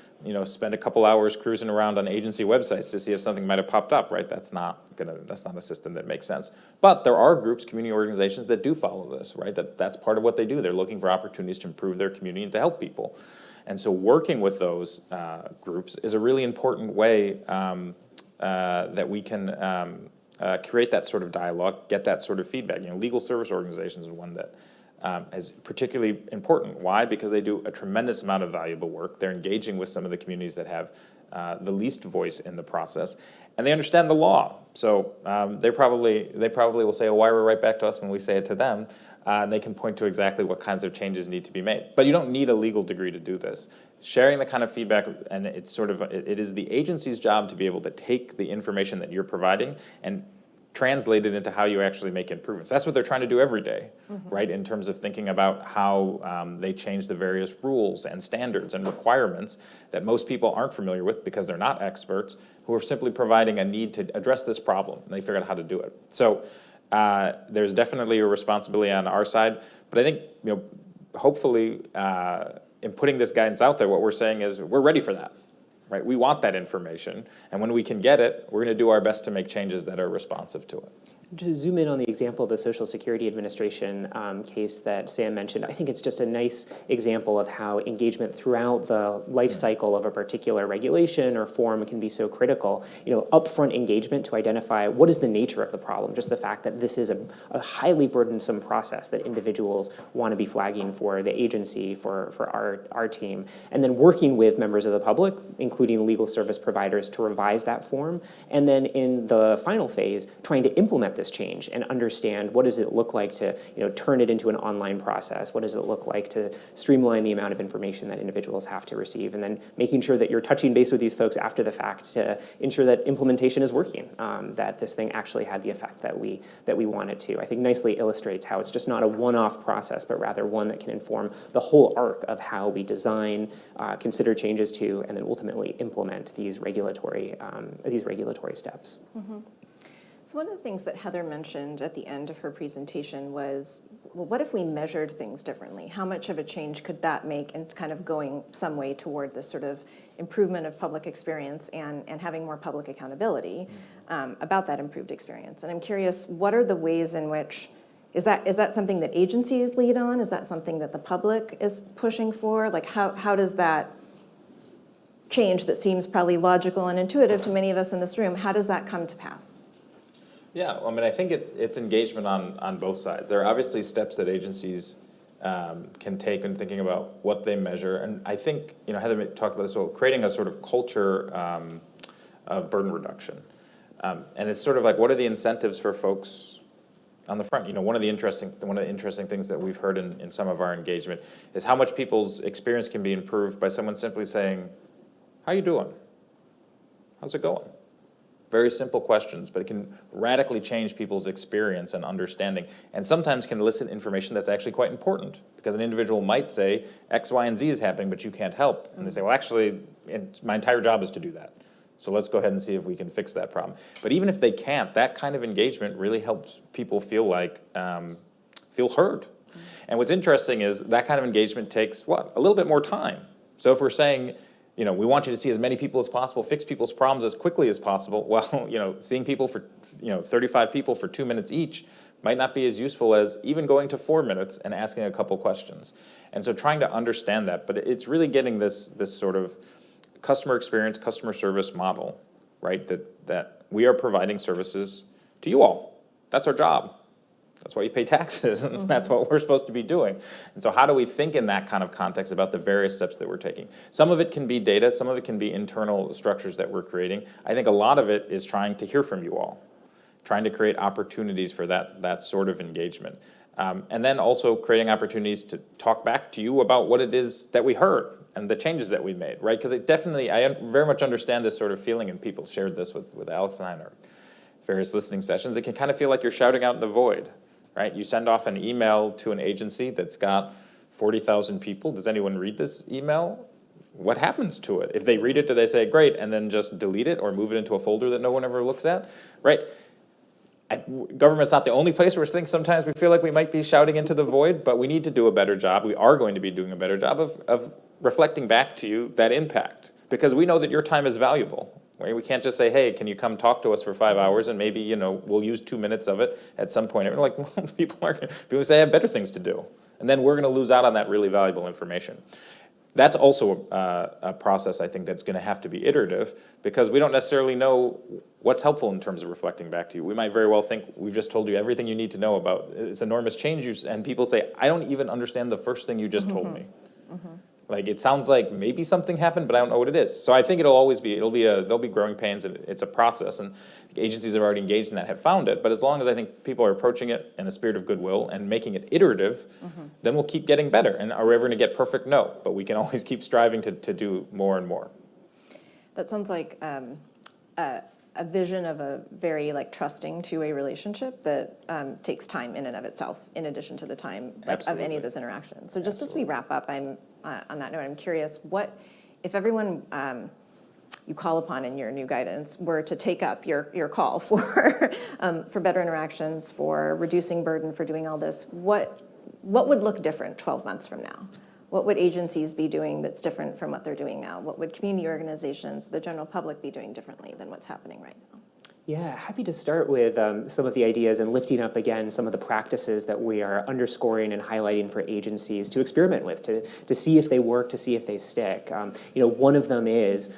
C: spend a couple hours cruising around on agency websites to see if something might have popped up, right? That's not a system that makes sense. But there are groups, community organizations that do follow this, right? That's part of what they do. They're looking for opportunities to improve their community and to help people. And so working with those groups is a really important way that we can create that sort of dialogue, get that sort of feedback. Legal service organizations is one that is particularly important. Why? Because they do a tremendous amount of valuable work. They're engaging with some of the communities that have the least voice in the process, and they understand the law. So they probably will say, "Oh, why are right back to us when we say it to them?" And they can point to exactly what kinds of changes need to be made. But you don't need a legal degree to do this. Sharing the kind of feedback, and it is the agency's job to be able to take the information that you're providing and translate it into how you actually make improvements. That's what they're trying to do every day, right? In terms of thinking about how they change the various rules and standards and requirements that most people aren't familiar with because they're not experts, who are simply providing a need to address this problem, and they figure out how to do it. So there's definitely a responsibility on our side, but I think, hopefully, in putting this guidance out there, what we're saying is we're ready for that. Right? We want that information, and when we can get it, we're going to do our best to make changes that are responsive to it.
D: To zoom in on the example of the Social Security Administration case that Sam mentioned, I think it's just a nice example of how engagement throughout the life cycle of a particular regulation or form can be so critical. Upfront engagement to identify what is the nature of the problem, just the fact that this is a highly burdensome process that individuals want to be flagging for the agency, for our team, and then working with members of the public, including legal service providers, to revise that form, and then in the final phase, trying to implement this change and understand what does it look like to turn it into an online process, what does it look like to streamline the amount of information that individuals have to receive, and then making sure that you're touching base with these folks after the fact to ensure that implementation is working, that this thing actually had the effect that we want it to. I think nicely illustrates how it's just not a one-off process, but rather one that can inform the whole arc of how we design, consider changes to, and then ultimately implement these regulatory steps.
A: Mm-hmm. So one of the things that Heather mentioned at the end of her presentation was, well, what if we measured things differently? How much of a change could that make in kind of going some way toward this sort of improvement of public experience and having more public accountability about that improved experience? And I'm curious, what are the ways in which, is that something that agencies lead on? Is that something that the public is pushing for? Like how does that change that seems probably logical and intuitive to many of us in this room, how does that come to pass?
C: Yeah, I think it's engagement on both sides. There are obviously steps that agencies can take in thinking about what they measure. And I think, Heather talked about this, so creating a sort of culture of burden reduction. And it's sort of like, what are the incentives for folks on the front? One of the interesting things that we've heard in some of our engagement is how much people's experience can be improved by someone simply saying, "How you doing? How's it going?" Very simple questions, but it can radically change people's experience and understanding, and sometimes can elicit information that's actually quite important, because an individual might say, X, Y, and Z is happening, but you can't help. And they say, well, actually, my entire job is to do that. So let's go ahead and see if we can fix that problem. But even if they can't, that kind of engagement really helps people feel like, feel heard. And what's interesting is that kind of engagement takes, a little bit more time. So if we're saying, we want you to see as many people as possible, fix people's problems as quickly as possible. Well, seeing people for, 35 people for 2 minutes each might not be as useful as even going to 4 minutes and asking a couple questions. And so trying to understand that, but it's really getting this sort of customer experience, customer service model, right? That we are providing services to you all. That's our job. That's why you pay taxes, and that's what we're supposed to be doing. And so how do we think in that kind of context about the various steps that we're taking? Some of it can be data, some of it can be internal structures that we're creating. I think a lot of it is trying to hear from you all, trying to create opportunities for that sort of engagement. And then also creating opportunities to talk back to you about what it is that we heard. and the changes that we made, right? Because I very much understand this sort of feeling, and people shared this with Alex and I in our various listening sessions. It can kind of feel like you're shouting out in the void, right? You send off an email to an agency that's got 40,000 people. Does anyone read this email? What happens to it? If they read it, do they say, great, and then just delete it or move it into a folder that no one ever looks at, right? Government's not the only place where sometimes we feel like we might be shouting into the void, but we need to do a better job. We are going to be doing a better job of reflecting back to you that impact, because we know that your time is valuable. Right? We can't just say, hey, can you come talk to us for 5 hours, and maybe, we'll use 2 minutes of it at some point. And we're like, well, people say I have better things to do. And then we're going to lose out on that really valuable information. That's also a process, I think, that's going to have to be iterative, because we don't necessarily know what's helpful in terms of reflecting back to you. We might very well think we've just told you everything you need to know about this enormous change, and people say, I don't even understand the first thing you just told me. Like, it sounds like maybe something happened, but I don't know what it is. So I think there'll be growing pains, and it's a process, and agencies that are already engaged in that have found it. But as long as I think people are approaching it in a spirit of goodwill and making it iterative, then we'll keep getting better. And are we ever going to get perfect? No, but we can always keep striving to do more and more.
A: That sounds like a vision of a very trusting two-way relationship that takes time in and of itself, in addition to the time of any of those interactions. So just as we wrap up, on that note, I'm curious, what if everyone you call upon in your new guidance were to take up your call for better interactions, for reducing burden, for doing all this, what would look different 12 months from now? What would agencies be doing that's different from what they're doing now? What would community organizations, the general public, be doing differently than what's happening right now?
D: Yeah, happy to start with some of the ideas and lifting up again some of the practices that we are underscoring and highlighting for agencies to experiment with, to see if they work, to see if they stick. One of them is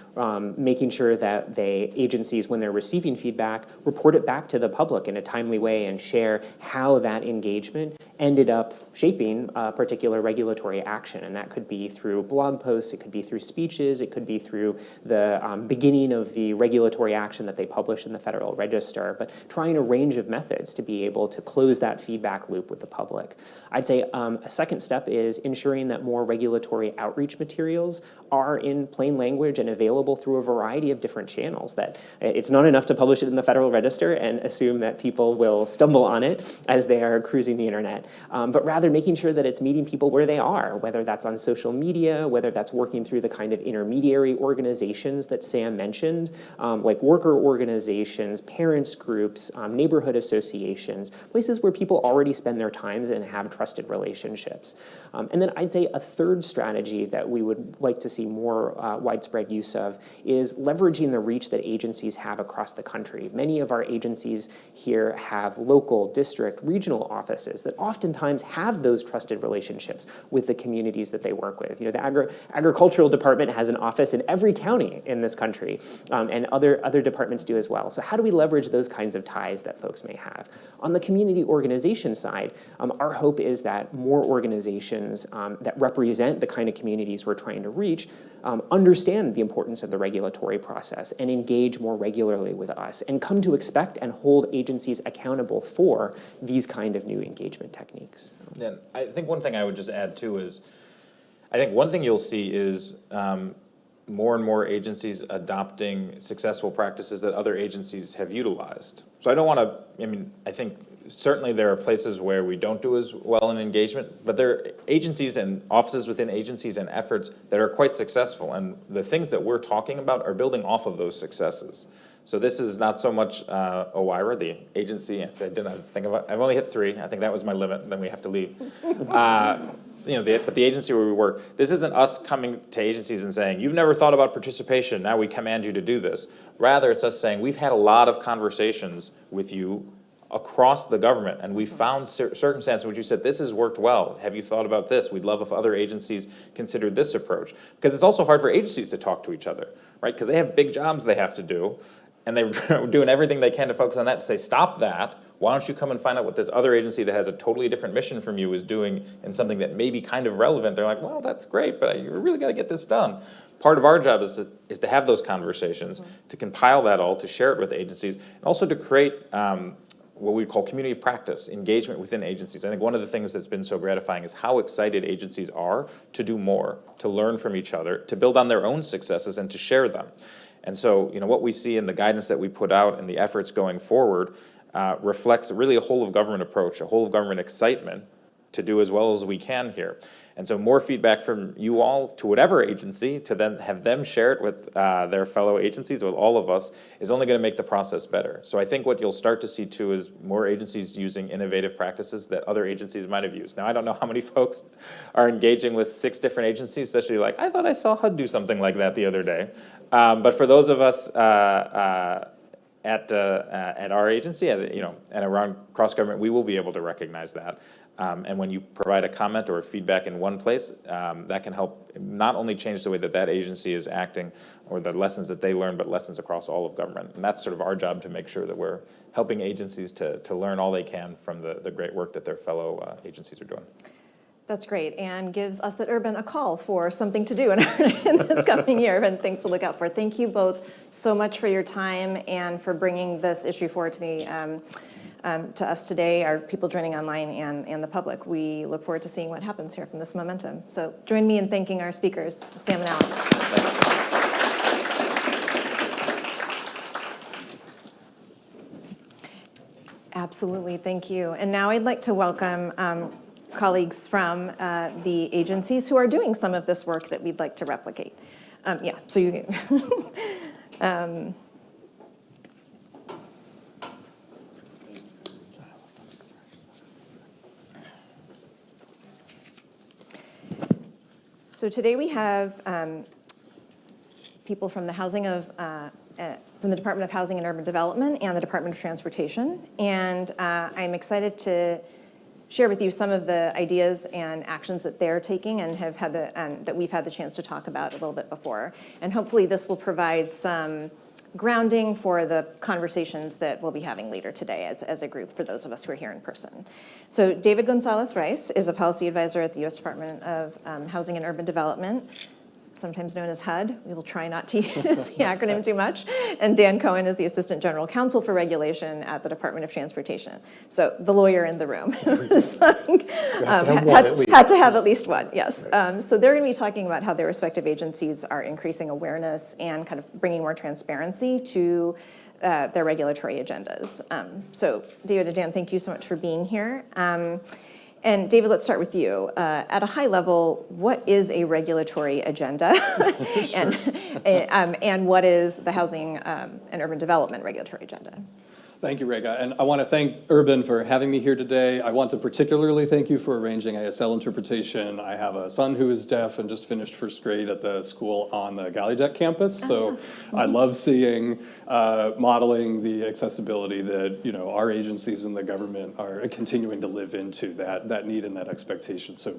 D: making sure that agencies, when they're receiving feedback, report it back to the public in a timely way and share how that engagement ended up shaping a particular regulatory action. And that could be through blog posts, it could be through speeches, it could be through the beginning of the regulatory action that they publish in the Federal Register, but trying a range of methods to be able to close that feedback loop with the public. I'd say a second step is ensuring that more regulatory outreach materials are in plain language and available through a variety of different channels. That it's not enough to publish it in the Federal Register and assume that people will stumble on it as they are cruising the internet, but rather making sure that it's meeting people where they are, whether that's on social media, whether that's working through the kind of intermediary organizations that Sam mentioned, like worker organizations, parents groups, neighborhood associations, places where people already spend their times and have trusted relationships. And then I'd say a third strategy that we would like to see more widespread use of is leveraging the reach that agencies have across the country. Many of our agencies here have local, district, regional offices that oftentimes have those trusted relationships with the communities that they work with. The agricultural department has an office in every county in this country, and other departments do as well. So how do we leverage those kinds of ties that folks may have? On the community organization side, our hope is that more organizations that represent the kind of communities we're trying to reach understand the importance of the regulatory process and engage more regularly with us and come to expect and hold agencies accountable for these kind of new engagement techniques.
C: Yeah, I think one thing I would just add too is, I think one thing you'll see is more and more agencies adopting successful practices that other agencies have utilized. So I don't want to, I think certainly there are places where we don't do as well in engagement, but there are agencies and offices within agencies and efforts that are quite successful. And the things that we're talking about are building off of those successes. So this is not so much OIRA, the agency. I didn't think of it. I've only hit 3. I think that was my limit. Then we have to leave. But the agency where we work, this isn't us coming to agencies and saying, you've never thought about participation, now we command you to do this. Rather, it's us saying, we've had a lot of conversations with you across the government, and we found circumstances in which you said, this has worked well. Have you thought about this? We'd love if other agencies considered this approach. Because it's also hard for agencies to talk to each other, right? Because they have big jobs they have to do, and they're doing everything they can to focus on that, to say, stop that. Why don't you come and find out what this other agency that has a totally different mission from you is doing and something that may be kind of relevant? They're like, well, that's great, but you really got to get this done. Part of our job is to have those conversations, to compile that all, to share it with agencies, and also to create what we call community of practice, engagement within agencies. I think one of the things that's been so gratifying is how excited agencies are to do more, to learn from each other, to build on their own successes and to share them. And so, what we see in the guidance that we put out and the efforts going forward reflects really a whole of government approach, a whole of government excitement to do as well as we can here. And so more feedback from you all to whatever agency, to then have them share it with their fellow agencies, with all of us, is only going to make the process better. So I think what you'll start to see too is more agencies using innovative practices that other agencies might have used. Now, I don't know how many folks are engaging with 6 different agencies, especially like, I thought I saw HUD do something like that the other day. But for those of us at our agency, and around cross government, we will be able to recognize that. And when you provide a comment or feedback in one place, that can help not only change the way that agency is acting or the lessons that they learn, but lessons across all of government. And that's sort of our job, to make sure that we're helping agencies to learn all they can from the great work that their fellow agencies are doing.
A: That's great, and gives us at Urban a call for something to do in this coming year and things to look out for. Thank you both so much for your time and for bringing this issue forward to us today, our people joining online and the public. We look forward to seeing what happens here from this momentum. So join me in thanking our speakers, Sam and Alex.
C: Thanks.
A: Absolutely, thank you. And now I'd like to welcome colleagues from the agencies who are doing some of this work that we'd like to replicate. So you can. So today we have people from the from the Department of Housing and Urban Development and the Department of Transportation, and I'm excited to share with you some of the ideas and actions that they're taking and have had that we've had the chance to talk about a little bit before. And hopefully this will provide some grounding for the conversations that we'll be having later today as a group for those of us who are here in person. So David Gonzalez-Rice is a policy advisor at the U.S. Department of Housing and Urban Development, sometimes known as HUD. We will try not to use the acronym too much. And Dan Cohen is the Assistant General Counsel for Regulation at the Department of Transportation. So the lawyer in the room. Had to have at least one, yes. So they're going to be talking about how their respective agencies are increasing awareness and kind of bringing more transparency to their regulatory agendas. So David and Dan, thank you so much for being here. And David, let's start with you. At a high level, what is a regulatory agenda? Sure. And what is the housing and urban development regulatory agenda?
F: Thank you, Rega. And I want to thank Urban for having me here today. I want to particularly thank you for arranging ASL interpretation. I have a son who is deaf and just finished first grade at the school on the Gallaudet campus. So I love seeing modeling the accessibility that our agencies and the government are continuing to live into, that need and that expectation. So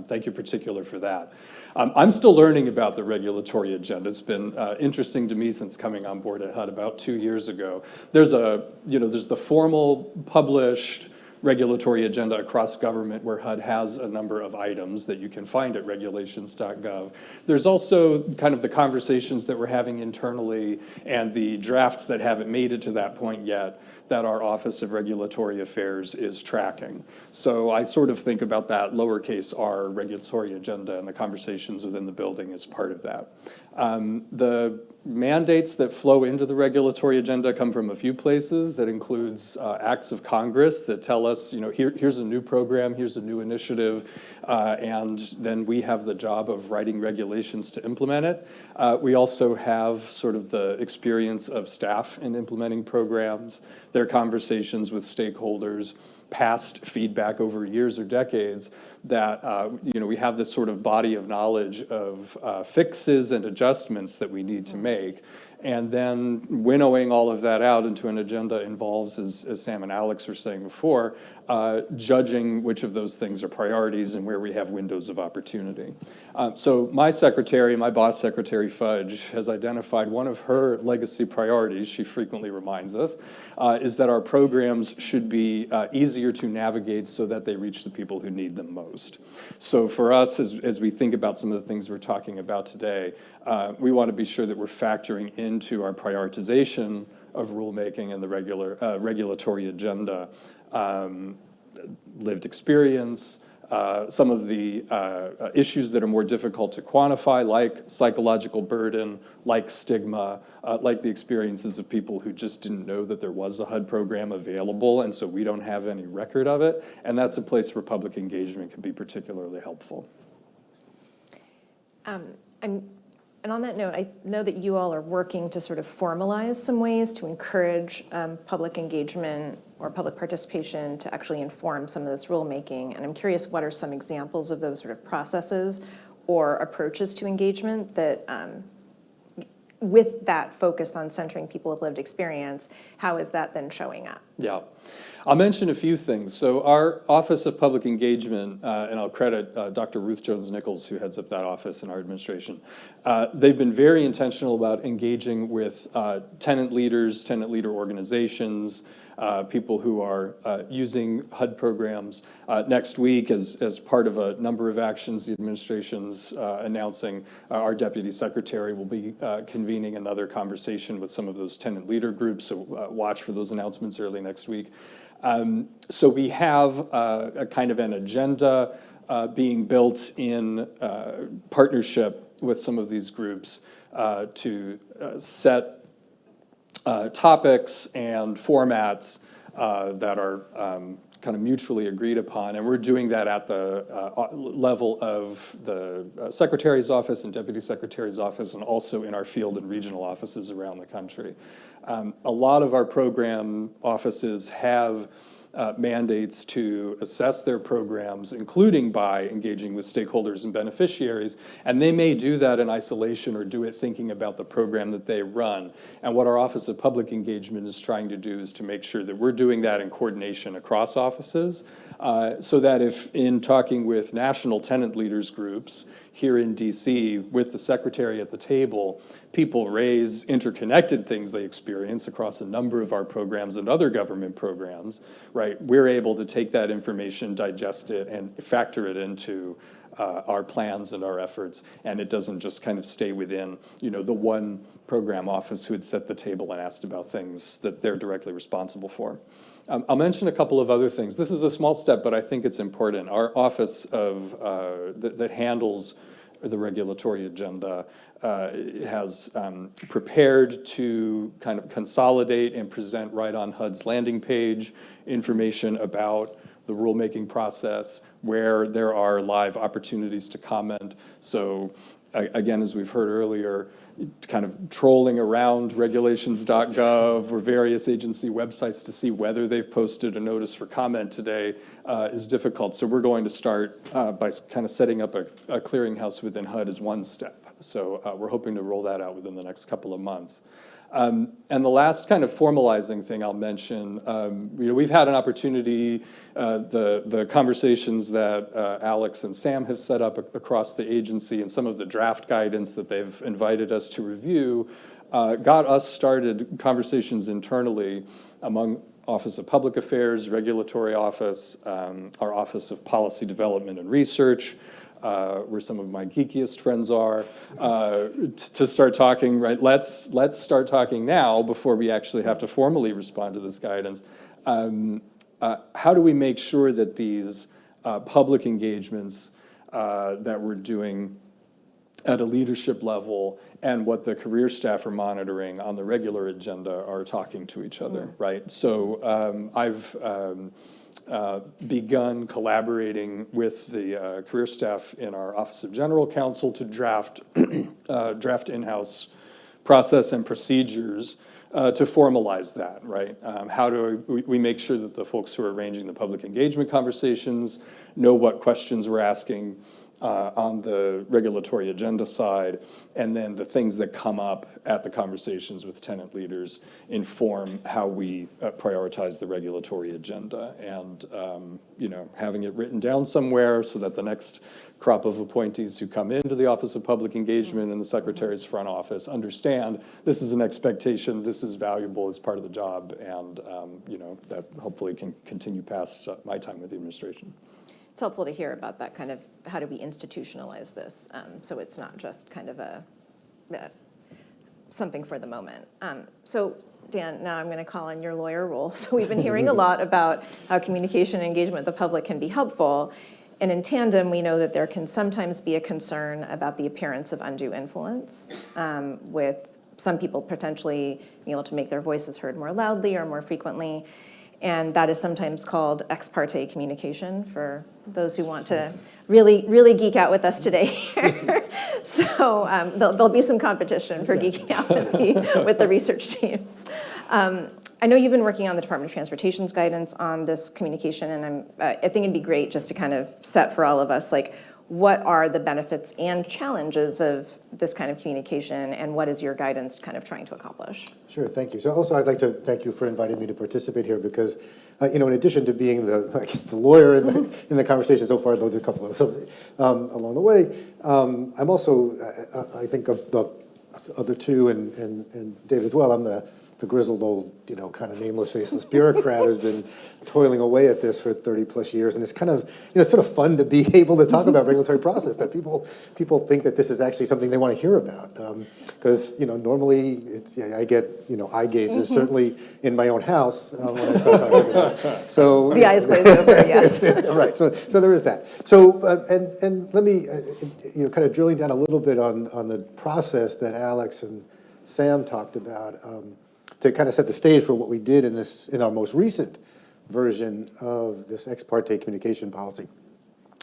F: thank you particular for that. I'm still learning about the regulatory agenda. It's been interesting to me since coming on board at HUD about 2 years ago. There's the formal published regulatory agenda across government where HUD has a number of items that you can find at regulations.gov. There's also kind of the conversations that we're having internally and the drafts that haven't made it to that point yet that our Office of Regulatory Affairs is tracking. So I sort of think about that lowercase r regulatory agenda and the conversations within the building as part of that. The mandates that flow into the regulatory agenda come from a few places. That includes acts of Congress that tell us, here's a new program, here's a new initiative, and then we have the job of writing regulations to implement it. We also have sort of the experience of staff in implementing programs, their conversations with stakeholders, past feedback over years or decades that we have this sort of body of knowledge of fixes and adjustments that we need to make. And then winnowing all of that out into an agenda involves, as Sam and Alex were saying before, judging which of those things are priorities and where we have windows of opportunity. So my boss, Secretary Fudge, has identified one of her legacy priorities, she frequently reminds us, is that our programs should be easier to navigate so that they reach the people who need them most. So for us, as we think about some of the things we're talking about today, we want to be sure that we're factoring into our prioritization of rulemaking and the regulatory agenda. Lived experience, some of the issues that are more difficult to quantify, like psychological burden, like stigma, like the experiences of people who just didn't know that there was a HUD program available, and so we don't have any record of it. And that's a place where public engagement can be particularly helpful.
A: And on that note, I know that you all are working to sort of formalize some ways to encourage public engagement or public participation to actually inform some of this rulemaking. And I'm curious, what are some examples of those sort of processes or approaches to engagement that, with that focus on centering people with lived experience, how is that then showing up?
F: Yeah. I'll mention a few things. So our Office of Public Engagement, and I'll credit Dr. Ruth Jones-Nichols, who heads up that office in our administration. They've been very intentional about engaging with tenant leaders, tenant leader organizations, people who are using HUD programs. Next week, as part of a number of actions the administration's announcing, our Deputy Secretary will be convening another conversation with some of those tenant leader groups, so watch for those announcements early next week. So we have a kind of an agenda being built in partnership with some of these groups to set topics and formats that are kind of mutually agreed upon, and we're doing that at the level of the Secretary's office and Deputy Secretary's office, and also in our field and regional offices around the country. A lot of our program offices have mandates to assess their programs, including by engaging with stakeholders and beneficiaries, and they may do that in isolation or do it thinking about the program that they run. And what our Office of Public Engagement is trying to do is to make sure that we're doing that in coordination across offices, so that if in talking with national tenant leaders groups here in DC with the Secretary at the table, people raise interconnected things they experience across a number of our programs and other government programs, right? We're able to take that information, digest it, and factor it into our plans and our efforts, and it doesn't just kind of stay within, you know, the one program office who had set the table and asked about things that they're directly responsible for. I'll mention a couple of other things. This is a small step, but I think it's important. Our office of that handles the regulatory agenda has prepared to kind of consolidate and present right on HUD's landing page information about the rulemaking process, where there are live opportunities to comment. So again, as we've heard earlier, kind of trolling around regulations.gov or various agency websites to see whether they've posted a notice for comment today is difficult. So we're going to start by kind of setting up a clearinghouse within HUD as one step. So we're hoping to roll that out within the next couple of months. And the last kind of formalizing thing I'll mention, you know, we've had an opportunity, the conversations that Alex and Sam have set up across the agency and some of the draft guidance that they've invited us to review, got us started conversations internally among Office of Public Affairs, Regulatory Office, our Office of Policy Development and Research, where some of my geekiest friends are, to start talking, right? Let's start talking now before we actually have to formally respond to this guidance. How do we make sure that these public engagements that we're doing at a leadership level and what the career staff are monitoring on the regular agenda are talking to each other, right? So I've begun collaborating with the career staff in our Office of General Counsel to draft in-house process and procedures to formalize that, right? How do we make sure that the folks who are arranging the public engagement conversations know what questions we're asking on the regulatory agenda side, and then the things that come up at the conversations with tenant leaders inform how we prioritize the regulatory agenda, and you know, having it written down somewhere so that the next crop of appointees who come into the Office of Public Engagement and the Secretary's front office understand this is an expectation, this is valuable, it's part of the job, and you know, that hopefully can continue past my time with the administration.
A: It's helpful to hear about that kind of, how do we institutionalize this, so it's not just kind of something for the moment. So Dan, now I'm going to call on your lawyer role. So we've been hearing a lot about how communication and engagement with the public can be helpful. And in tandem, we know that there can sometimes be a concern about the appearance of undue influence, with some people potentially being able to make their voices heard more loudly or more frequently. And that is sometimes called ex parte communication for those who want to really geek out with us today. So there'll be some competition for geeking out with the research teams. I know you've been working on the Department of Transportation's guidance on this communication, and I think it'd be great just to kind of set for all of us, like, what are the benefits and challenges of this kind of communication, and what is your guidance kind of trying to accomplish?
G: Sure, thank you. So also I'd like to thank you for inviting me to participate here because, in addition to being the lawyer in the conversation so far, though there are a couple of along the way, I'm also, I think of the other two and David as well, I'm the grizzled old, kind of nameless, faceless bureaucrat who's been toiling away at this for 30 plus years. And it's kind of, it's sort of fun to be able to talk about regulatory process, that people think that this is actually something they want to hear about. Because, normally I get, eye gazes, certainly in my own house when I start talking about it. So,
A: the eyes glaze over, yes.
G: Right, so there is that. So, and let me, kind of drilling down a little bit on the process that Alex and Sam talked about, to kind of set the stage for what we did in our most recent version of this ex parte communication policy.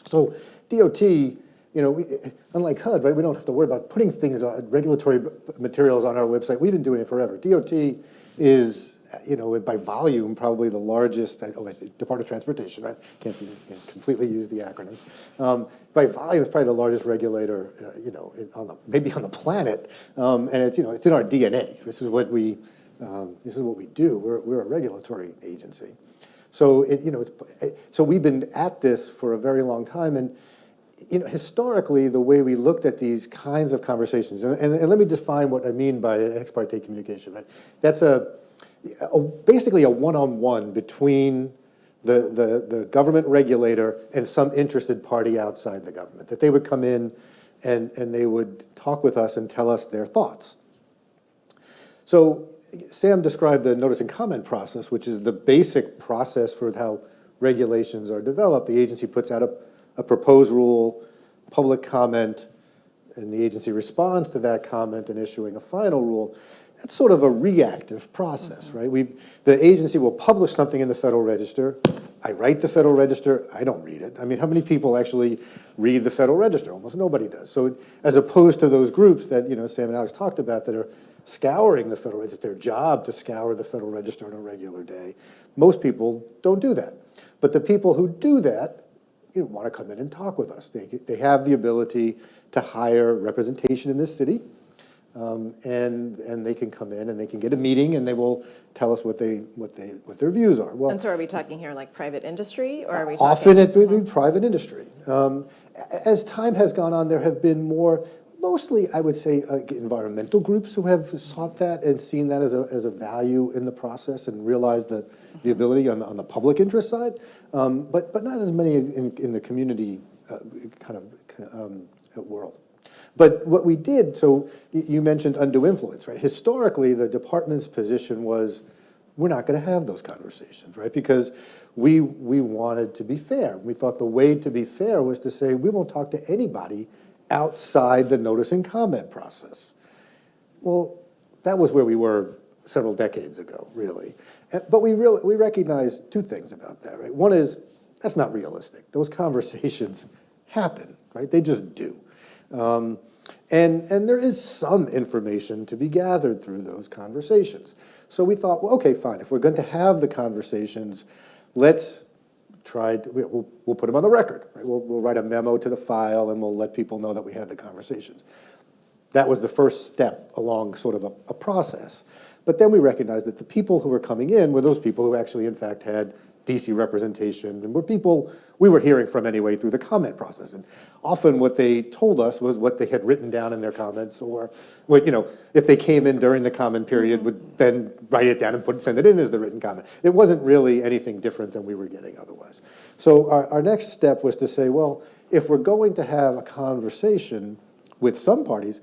G: So DOT, unlike HUD, right, we don't have to worry about putting things on regulatory materials on our website. We've been doing it forever. DOT is, by volume, probably the largest, Department of Transportation, right? Can't completely use the acronyms. By volume, it's probably the largest regulator, maybe on the planet. And it's, it's in our DNA. This is what we do. We're a regulatory agency. So so we've been at this for a very long time, and historically the way we looked at these kinds of conversations, and let me define what I mean by ex parte communication. Right, that's basically a one-on-one between the government regulator and some interested party outside the government. That they would come in and they would talk with us and tell us their thoughts. So Sam described the notice and comment process, which is the basic process for how regulations are developed. The agency puts out a proposed rule, public comment, and the agency responds to that comment in issuing a final rule. That's sort of a reactive process, right? The agency will publish something in the Federal Register. I write the Federal Register. I don't read it. I mean, how many people actually read the Federal Register? Almost nobody does. So as opposed to those groups that, Sam and Alex talked about that are scouring the Federal Register, it's their job to scour the Federal Register on a regular day. Most people don't do that. But the people who do that, want to come in and talk with us. They have the ability to hire representation in this city, and they can come in and they can get a meeting and they will tell us what their views are. Well,
A: And so are we talking here like private industry, or are we talking?
G: Often it would be private industry. As time has gone on, there have been mostly, I would say, environmental groups who have sought that and seen that as a value in the process and realized the ability on the public interest side, but not as many in the community world. But what we did, so you mentioned undue influence, right? Historically, the department's position was, we're not going to have those conversations, right? Because we wanted to be fair. We thought the way to be fair was to say, we won't talk to anybody outside the notice and comment process. Well, that was where we were several decades ago, really. But we recognize two things about that, right? One is, that's not realistic. Those conversations happen, right? They just do. And there is some information to be gathered through those conversations. So we thought, well, okay, fine. If we're going to have the conversations, let's we'll put them on the record. Right? We'll write a memo to the file and we'll let people know that we had the conversations. That was the first step along sort of a process. But then we recognized that the people who were coming in were those people who actually, in fact, had DC representation and were people we were hearing from anyway through the comment process. And often what they told us was what they had written down in their comments, or what, if they came in during the comment period, would then write it down and send it in as the written comment. It wasn't really anything different than we were getting otherwise. So our next step was to say, well, if we're going to have a conversation with some parties,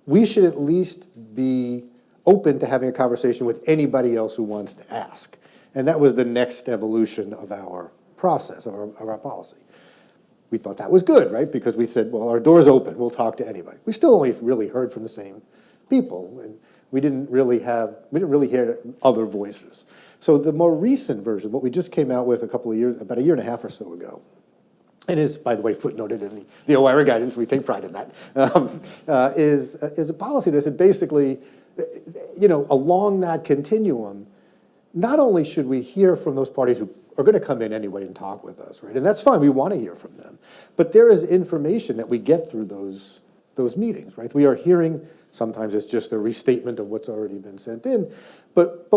G: we should at least be open to having a conversation with anybody else who wants to ask. And that was the next evolution of our process, of our policy. We thought that was good, right? Because we said, well, our door's open, we'll talk to anybody. We still only really heard from the same people, and we didn't really hear other voices. So the more recent version, what we just came out with about a year and a half or so ago, it is, by the way, footnoted in the OIRA guidance, we take pride in that, is a policy that said basically, along that continuum, not only should we hear from those parties who are going to come in anyway and talk with us, right? And that's fine, we want to hear from them. But there is information that we get through those meetings, right? We are hearing, sometimes it's just a restatement of what's already been sent in, but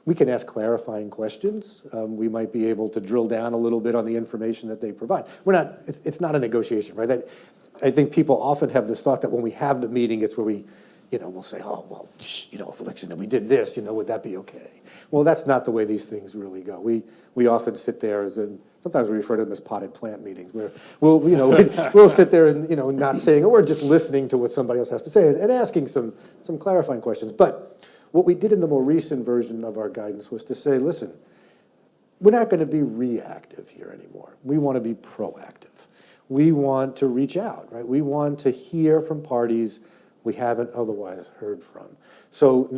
G: we can ask clarifying questions. We might be able to drill down a little bit on the information that they provide. It's not a negotiation, right? I think people often have this thought that when we have the meeting, it's where we'll say, oh, well, if we did this, would that be okay? Well, that's not the way these things really go. We often sit there sometimes we refer to them as potted plant meetings, where we'll sit there and, not saying, we're just listening to what somebody else has to say and asking some clarifying questions. But what we did in the more recent version of our guidance was to say, listen, we're not going to be reactive here anymore. We want to be proactive. We want to reach out, right? We want to hear from parties we haven't otherwise heard from. So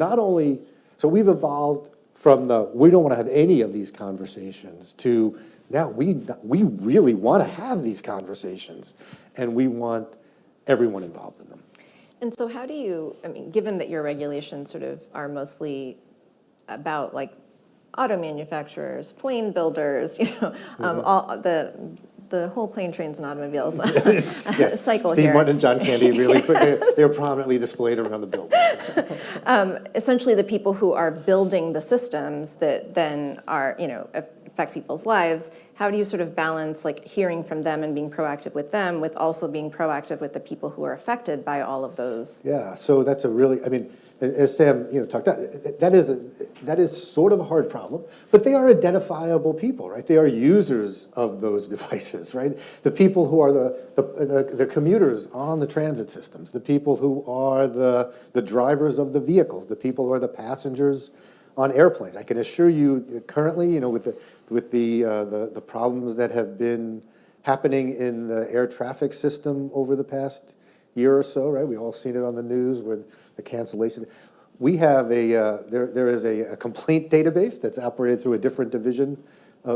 G: we've evolved from we don't want to have any of these conversations to now we really want to have these conversations, and we want everyone involved in them.
A: And so how do you, given that your regulations sort of are mostly about like auto manufacturers, plane builders, all the whole plane, trains, and automobiles
G: yes.
A: cycle
G: Steve
A: here.
G: Martin and John Candy really they're prominently displayed around the building.
A: Essentially the people who are building the systems that then are, affect people's lives, how do you sort of balance like hearing from them and being proactive with them with also being proactive with the people who are affected by all of those?
G: Yeah, so that's as Sam talked about, that is sort of a hard problem, but they are identifiable people, right? They are users of those devices, right? The people who are the commuters on the transit systems, the people who are the drivers of the vehicles, the people who are the passengers on airplanes. I can assure you, currently, with the problems that have been happening in the air traffic system over the past year or so, right? We've all seen it on the news with the cancellation. We have there is a complaint database that's operated through a different division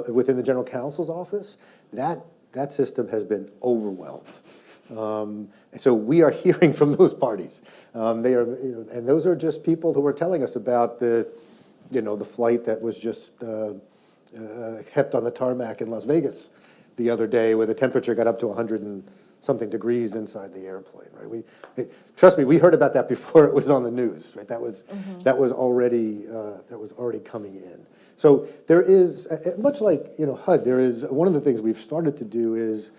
G: within the General Counsel's office. That system has been overwhelmed. And so we are hearing from those parties. They are, and those are just people who are telling us about the flight that was just kept on the tarmac in Las Vegas the other day, where the temperature got up to 100 and something degrees inside the airplane, right? Trust me, we heard about that before it was on the news, right? That was already coming in. So there is, much like HUD, there is one of the things we've started to do is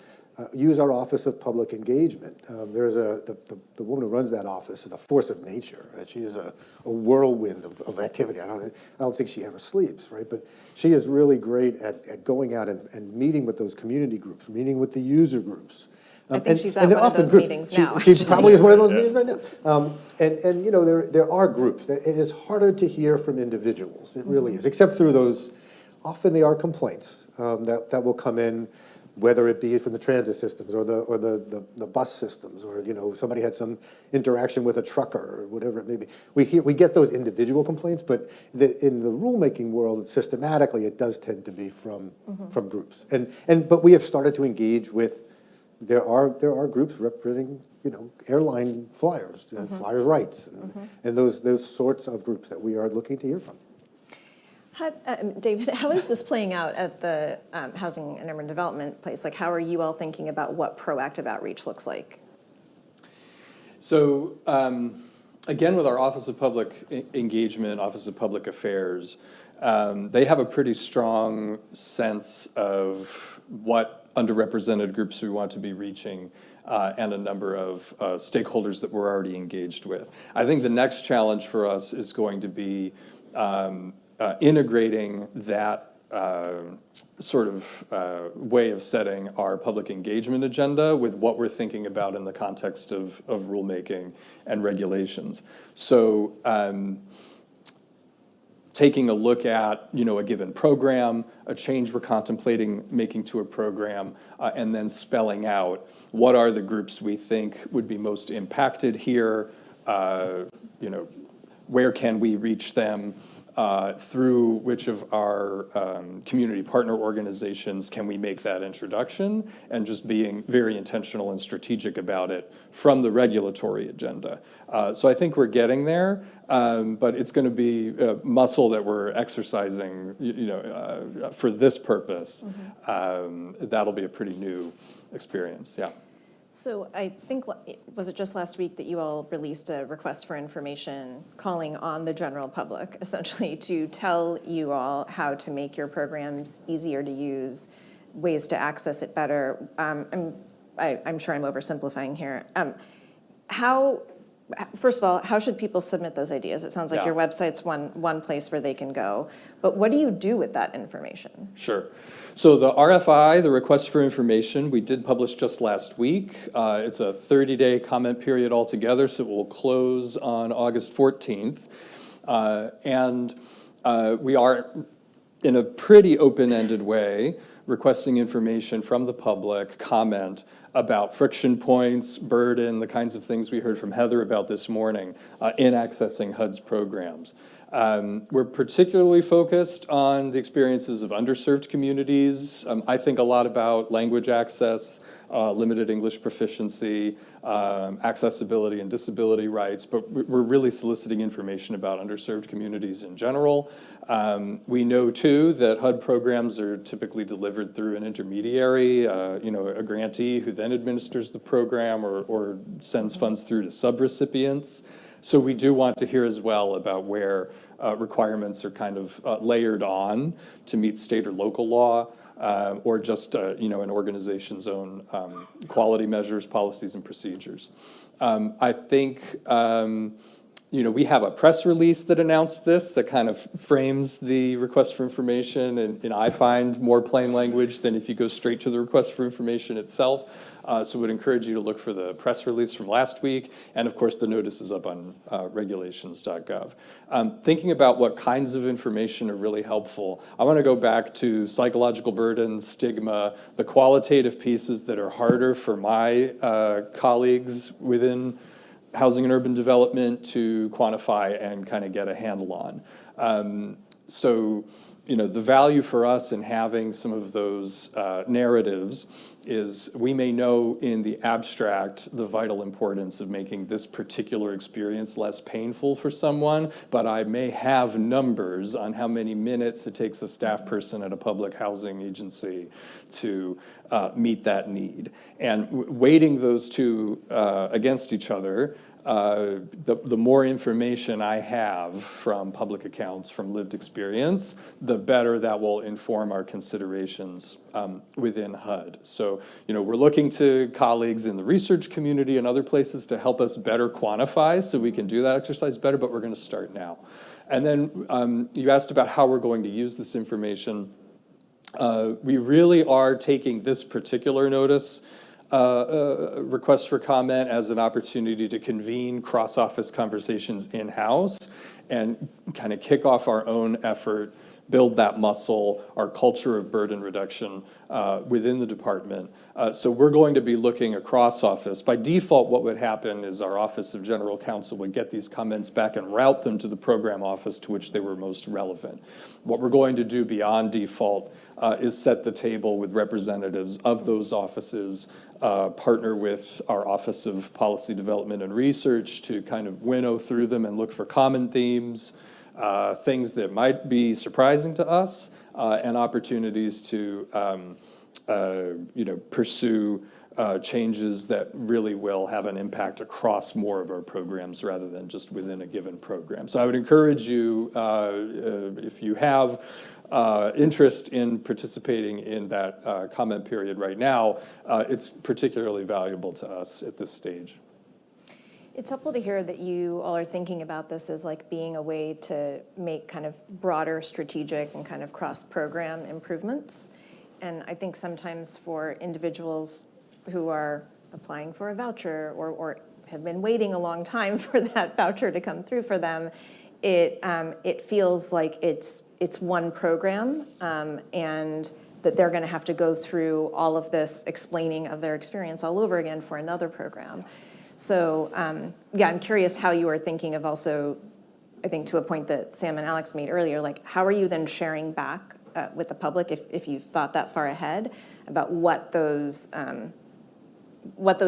G: use our Office of Public Engagement. There's the woman who runs that office is a force of nature. Right? She is a whirlwind of activity. I don't think she ever sleeps, right? But she is really great at going out and meeting with those community groups, meeting with the user groups.
A: I think she's at one of those meetings now.
G: She probably is one of those meetings right now. There are groups. It is harder to hear from individuals. It really is, except through those. Often they are complaints that will come in, whether it be from the transit systems or the bus systems, or somebody had some interaction with a trucker or whatever it may be. We get those individual complaints, but in the rulemaking world, systematically, it does tend to be from groups. But we have started to engage with. There are groups representing airline flyers, flyers' rights, and those sorts of groups that we are looking to hear from.
A: David, how is this playing out at the Housing and Urban Development place? Like, how are you all thinking about what proactive outreach looks like?
F: So, again, with our Office of Public Engagement, Office of Public Affairs, they have a pretty strong sense of what underrepresented groups we want to be reaching, and a number of stakeholders that we're already engaged with. I think the next challenge for us is going to be integrating that way of setting our public engagement agenda with what we're thinking about in the context of rulemaking and regulations. So taking a look at, a given program, a change we're contemplating making to a program, and then spelling out what are the groups we think would be most impacted here, where can we reach them, through which of our community partner organizations can we make that introduction, and just being very intentional and strategic about it from the regulatory agenda. So I think we're getting there, but it's going to be a muscle that we're exercising, for this purpose. That'll be a pretty new experience, yeah.
A: So I think, was it just last week that you all released a request for information calling on the general public, essentially, to tell you all how to make your programs easier to use, ways to access it better? I'm sure I'm oversimplifying here. First of all, how should people submit those ideas? It sounds like your website's one place where they can go, but what do you do with that information?
F: Sure. So the RFI, the request for information, we did publish just last week. It's a 30-day comment period altogether, so it will close on August 14th. And we are, in a pretty open-ended way, requesting information from the public, comment about friction points, burden, the kinds of things we heard from Heather about this morning in accessing HUD's programs. We're particularly focused on the experiences of underserved communities. I think a lot about language access, limited English proficiency, accessibility and disability rights, but we're really soliciting information about underserved communities in general. We know too that HUD programs are typically delivered through an intermediary, a grantee who then administers the program or sends funds through to subrecipients. So we do want to hear as well about where requirements are kind of layered on to meet state or local law, or just an organization's own quality measures, policies, and procedures. I think we have a press release that announced this that kind of frames the request for information, and I find more plain language than if you go straight to the request for information itself. So would encourage you to look for the press release from last week, and of course the notice is up on regulations.gov. Thinking about what kinds of information are really helpful, I want to go back to psychological burden, stigma, the qualitative pieces that are harder for my colleagues within housing and urban development to quantify and kind of get a handle on. So the value for us in having some of those narratives is we may know in the abstract the vital importance of making this particular experience less painful for someone, but I may have numbers on how many minutes it takes a staff person at a public housing agency to meet that need. And weighting those two against each other, the more information I have from public accounts, from lived experience, the better that will inform our considerations within HUD. So, we're looking to colleagues in the research community and other places to help us better quantify so we can do that exercise better, but we're going to start now. And then you asked about how we're going to use this information. We really are taking this particular notice request for comment as an opportunity to convene cross-office conversations in-house and kind of kick off our own effort, build that muscle, our culture of burden reduction within the department. So we're going to be looking across office. By default, what would happen is our Office of General Counsel would get these comments back and route them to the program office to which they were most relevant. What we're going to do beyond default is set the table with representatives of those offices, partner with our Office of Policy Development and Research to kind of winnow through them and look for common themes, things that might be surprising to us, and opportunities to pursue changes that really will have an impact across more of our programs rather than just within a given program. So I would encourage you, if you have interest in participating in that comment period right now, it's particularly valuable to us at this stage.
A: It's helpful to hear that you all are thinking about this as like being a way to make kind of broader strategic and kind of cross-program improvements. And I think sometimes for individuals who are applying for a voucher or have been waiting a long time for that voucher to come through for them, it feels like it's one program, and that they're going to have to go through all of this explaining of their experience all over again for another program. So yeah, I'm curious how you are thinking of also, I think to a point that Sam and Alex made earlier, like how are you then sharing back with the public, if you've thought that far ahead, about what those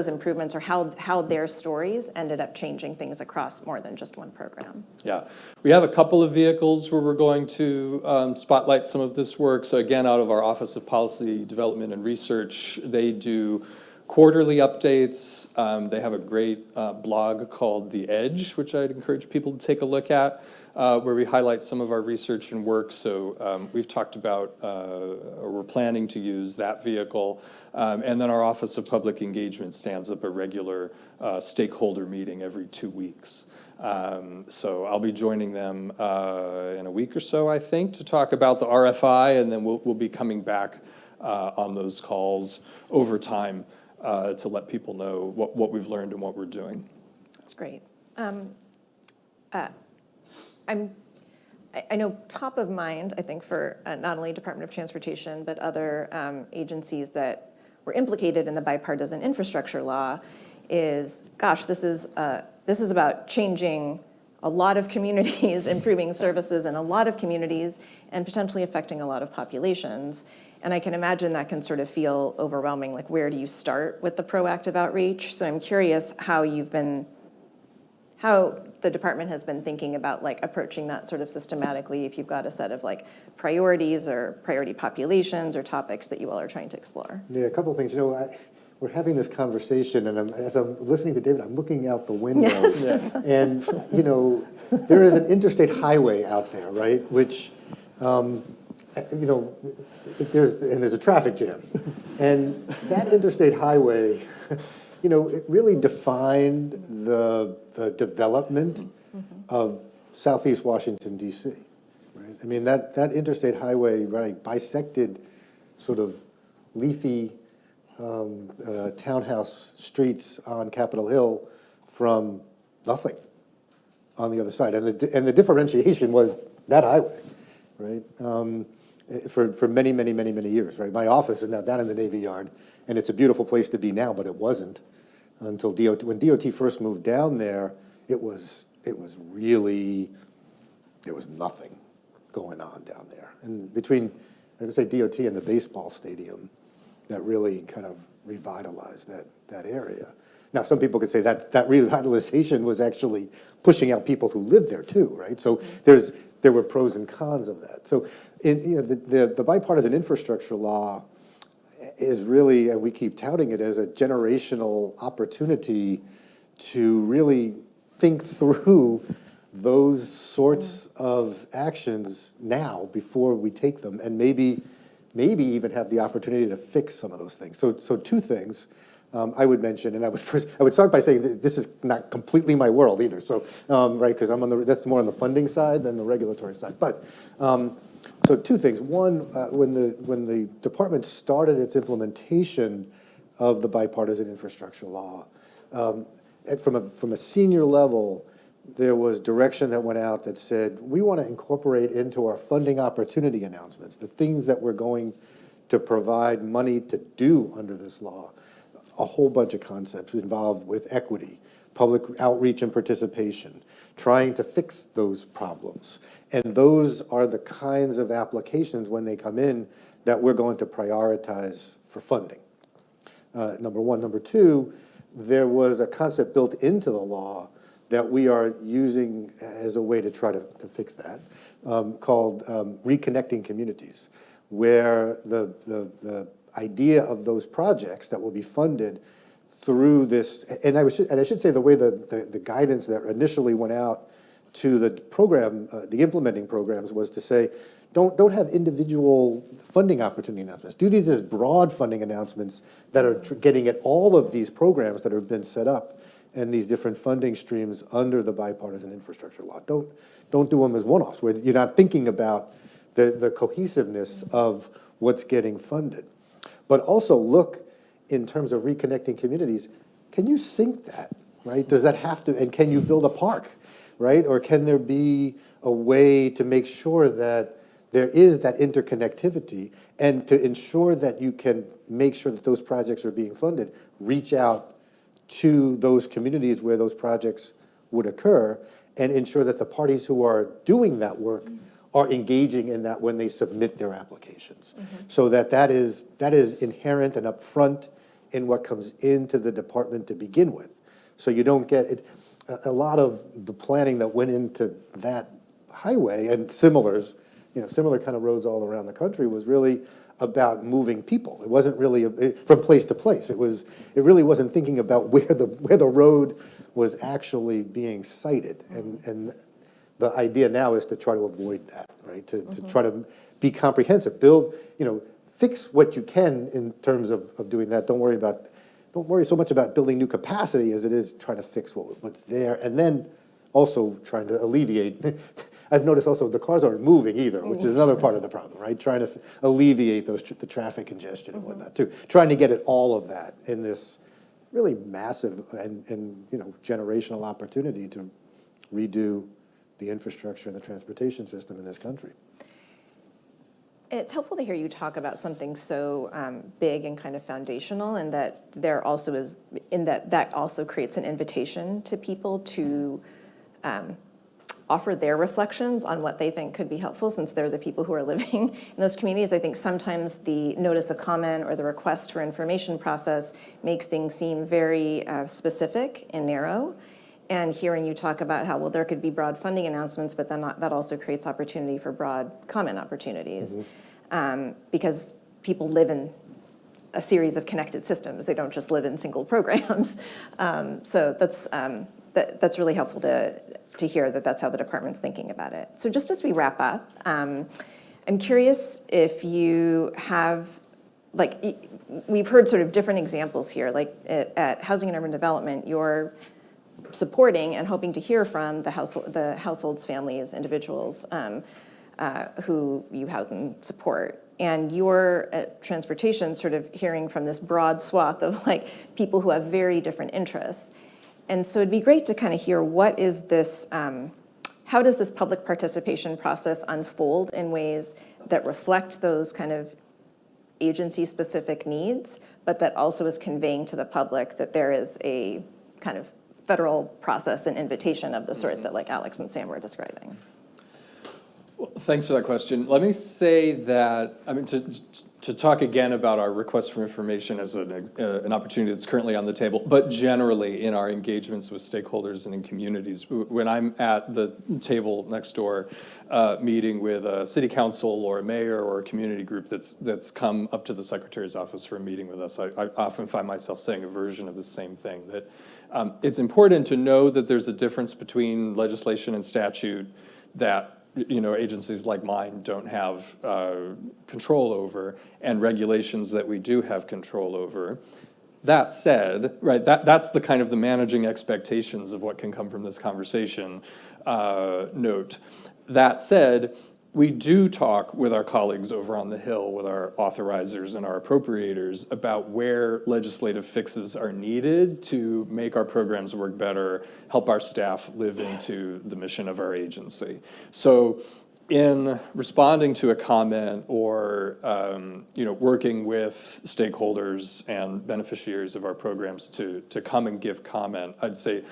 A: improvements or how their stories ended up changing things across more than just one program?
F: Yeah, we have a couple of vehicles where we're going to spotlight some of this work. So again, out of our Office of Policy Development and Research, they do quarterly updates. They have a great blog called The Edge, which I'd encourage people to take a look at, where we highlight some of our research and work. So we've talked about, or we're planning to use that vehicle. And then our Office of Public Engagement stands up a regular stakeholder meeting every 2 weeks. So I'll be joining them in a week or so, I think, to talk about the RFI, and then we'll be coming back on those calls over time to let people know what we've learned and what we're doing.
A: That's great. I know top of mind, I think, for not only Department of Transportation, but other agencies that were implicated in the bipartisan infrastructure law is, gosh, this is about changing a lot of communities, improving services in a lot of communities, and potentially affecting a lot of populations. And I can imagine that can sort of feel overwhelming, like where do you start with the proactive outreach? So I'm curious how the department has been thinking about like approaching that sort of systematically, if you've got a set of like priorities or priority populations or topics that you all are trying to explore.
G: Yeah, a couple of things. We're having this conversation, and as I'm listening to David, I'm looking out the window.
A: Yes.
G: And, there is an interstate highway out there, right, which, there's a traffic jam. And that interstate highway, it really defined the development of Southeast Washington, D.C., right? I mean, that interstate highway, right, bisected sort of leafy townhouse streets on Capitol Hill from nothing on the other side. And the differentiation was that highway, right? For many, many, many, many years, right? My office is now down in the Navy Yard, and it's a beautiful place to be now, but it wasn't until DOT. When DOT first moved down there, it was nothing going on down there. And between, I would say, DOT and the baseball stadium, that really kind of revitalized that area. Now, some people could say that revitalization was actually pushing out people who lived there too, right? So there were pros and cons of that. So the bipartisan infrastructure law is really, and we keep touting it as a generational opportunity to really think through those sorts of actions now before we take them, and maybe even have the opportunity to fix some of those things. So two things I would mention, and I would start by saying that this is not completely my world either. So right, because that's more on the funding side than the regulatory side. But so two things. One, when the department started its implementation of the bipartisan infrastructure law, from a senior level, there was direction that went out that said, we want to incorporate into our funding opportunity announcements, the things that we're going to provide money to do under this law, a whole bunch of concepts involved with equity, public outreach and participation, trying to fix those problems. And those are the kinds of applications when they come in that we're going to prioritize for funding. Number one. Number two, there was a concept built into the law that we are using as a way to try to fix that, called reconnecting communities, where the idea of those projects that will be funded through this, and I should say the way the guidance that initially went out to the program, the implementing programs, was to say, don't have individual funding opportunity announcements. Do these as broad funding announcements that are getting at all of these programs that have been set up and these different funding streams under the bipartisan infrastructure law. Don't do them as one-offs, where you're not thinking about the cohesiveness of what's getting funded. But also look in terms of reconnecting communities, can you sync that, right? Does that have to, and can you build a park, right? Or can there be a way to make sure that there is that interconnectivity, and to ensure that you can make sure that those projects are being funded, reach out to those communities where those projects would occur, and ensure that the parties who are doing that work are engaging in that when they submit their applications. So that is inherent and upfront in what comes into the department to begin with. So you don't get it. A lot of the planning that went into that highway and similars, similar kind of roads all around the country, was really about moving people. It wasn't really from place to place. It really wasn't thinking about where the road was actually being sited. And the idea now is to try to avoid that, right? To try to be comprehensive, build, fix what you can in terms of doing that. Don't worry so much about building new capacity as it is trying to fix what's there, and then also trying to alleviate. I've noticed also the cars aren't moving either, which is another part of the problem, right? Trying to alleviate the traffic congestion and whatnot too. Trying to get at all of that in this really massive and generational opportunity to redo the infrastructure and the transportation system in this country.
A: It's helpful to hear you talk about something so big and kind of foundational, and that there also is, in that also creates an invitation to people to offer their reflections on what they think could be helpful, since they're the people who are living in those communities. I think sometimes the notice of comment or the request for information process makes things seem very specific and narrow. And hearing you talk about how, well, there could be broad funding announcements, but then that also creates opportunity for broad comment opportunities. Because people live in a series of connected systems. They don't just live in single programs. So that's really helpful to hear that that's how the department's thinking about it. So just as we wrap up, I'm curious if you have, we've heard sort of different examples here, like at Housing and Urban Development, you're supporting and hoping to hear from the households, families, individuals who you house and support. And you're at transportation sort of hearing from this broad swath of people who have very different interests. And so it'd be great to kind of hear what is this, how does this public participation process unfold in ways that reflect those kind of agency-specific needs, but that also is conveying to the public that there is a kind of federal process and invitation of the sort that Alex and Sam were describing?
F: Well, thanks for that question. Let me say that, to talk again about our request for information as an opportunity that's currently on the table, but generally in our engagements with stakeholders and in communities. When I'm at the table next door meeting with a city council or a mayor or a community group that's come up to the secretary's office for a meeting with us, I often find myself saying a version of the same thing, that it's important to know that there's a difference between legislation and statute that agencies like mine don't have control over, and regulations that we do have control over. That said, right, that's the kind of the managing expectations of what can come from this conversation note. That said, we do talk with our colleagues over on the Hill, with our authorizers and our appropriators, about where legislative fixes are needed to make our programs work better, help our staff live into the mission of our agency. So in responding to a comment or working with stakeholders and beneficiaries of our programs to come and give comment, I'd say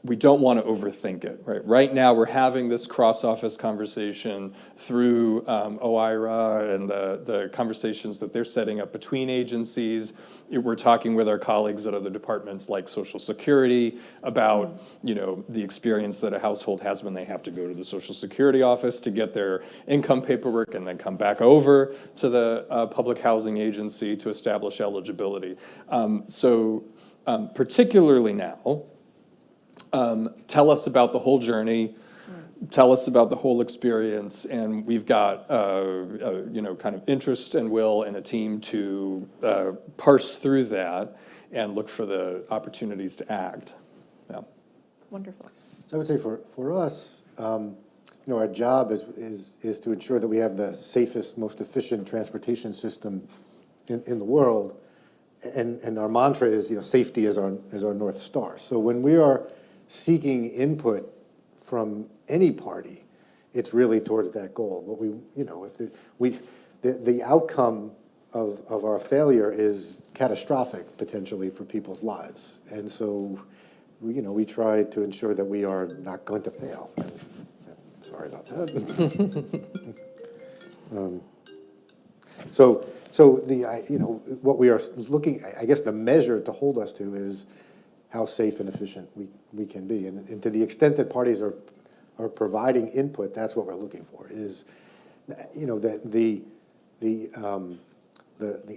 F: we don't want to overthink it, right? Right now, we're having this cross-office conversation through OIRA and the conversations that they're setting up between agencies. We're talking with our colleagues at other departments like Social Security about, the experience that a household has when they have to go to the Social Security office to get their income paperwork and then come back over to the public housing agency to establish eligibility. Particularly now, tell us about the whole journey, tell us about the whole experience, and we've got kind of interest and will and a team to parse through that and look for the opportunities to act.
A: Wonderful.
G: So I would say for us, our job is to ensure that we have the safest, most efficient transportation system in the world. And our mantra is, safety is our North Star. So when we are seeking input from any party, it's really towards that goal. But the outcome of our failure is catastrophic potentially for people's lives. And so, we try to ensure that we are not going to fail. Sorry about that. What we are looking, I guess the measure to hold us to is how safe and efficient we can be. And to the extent that parties are providing input, that's what we're looking for, is, the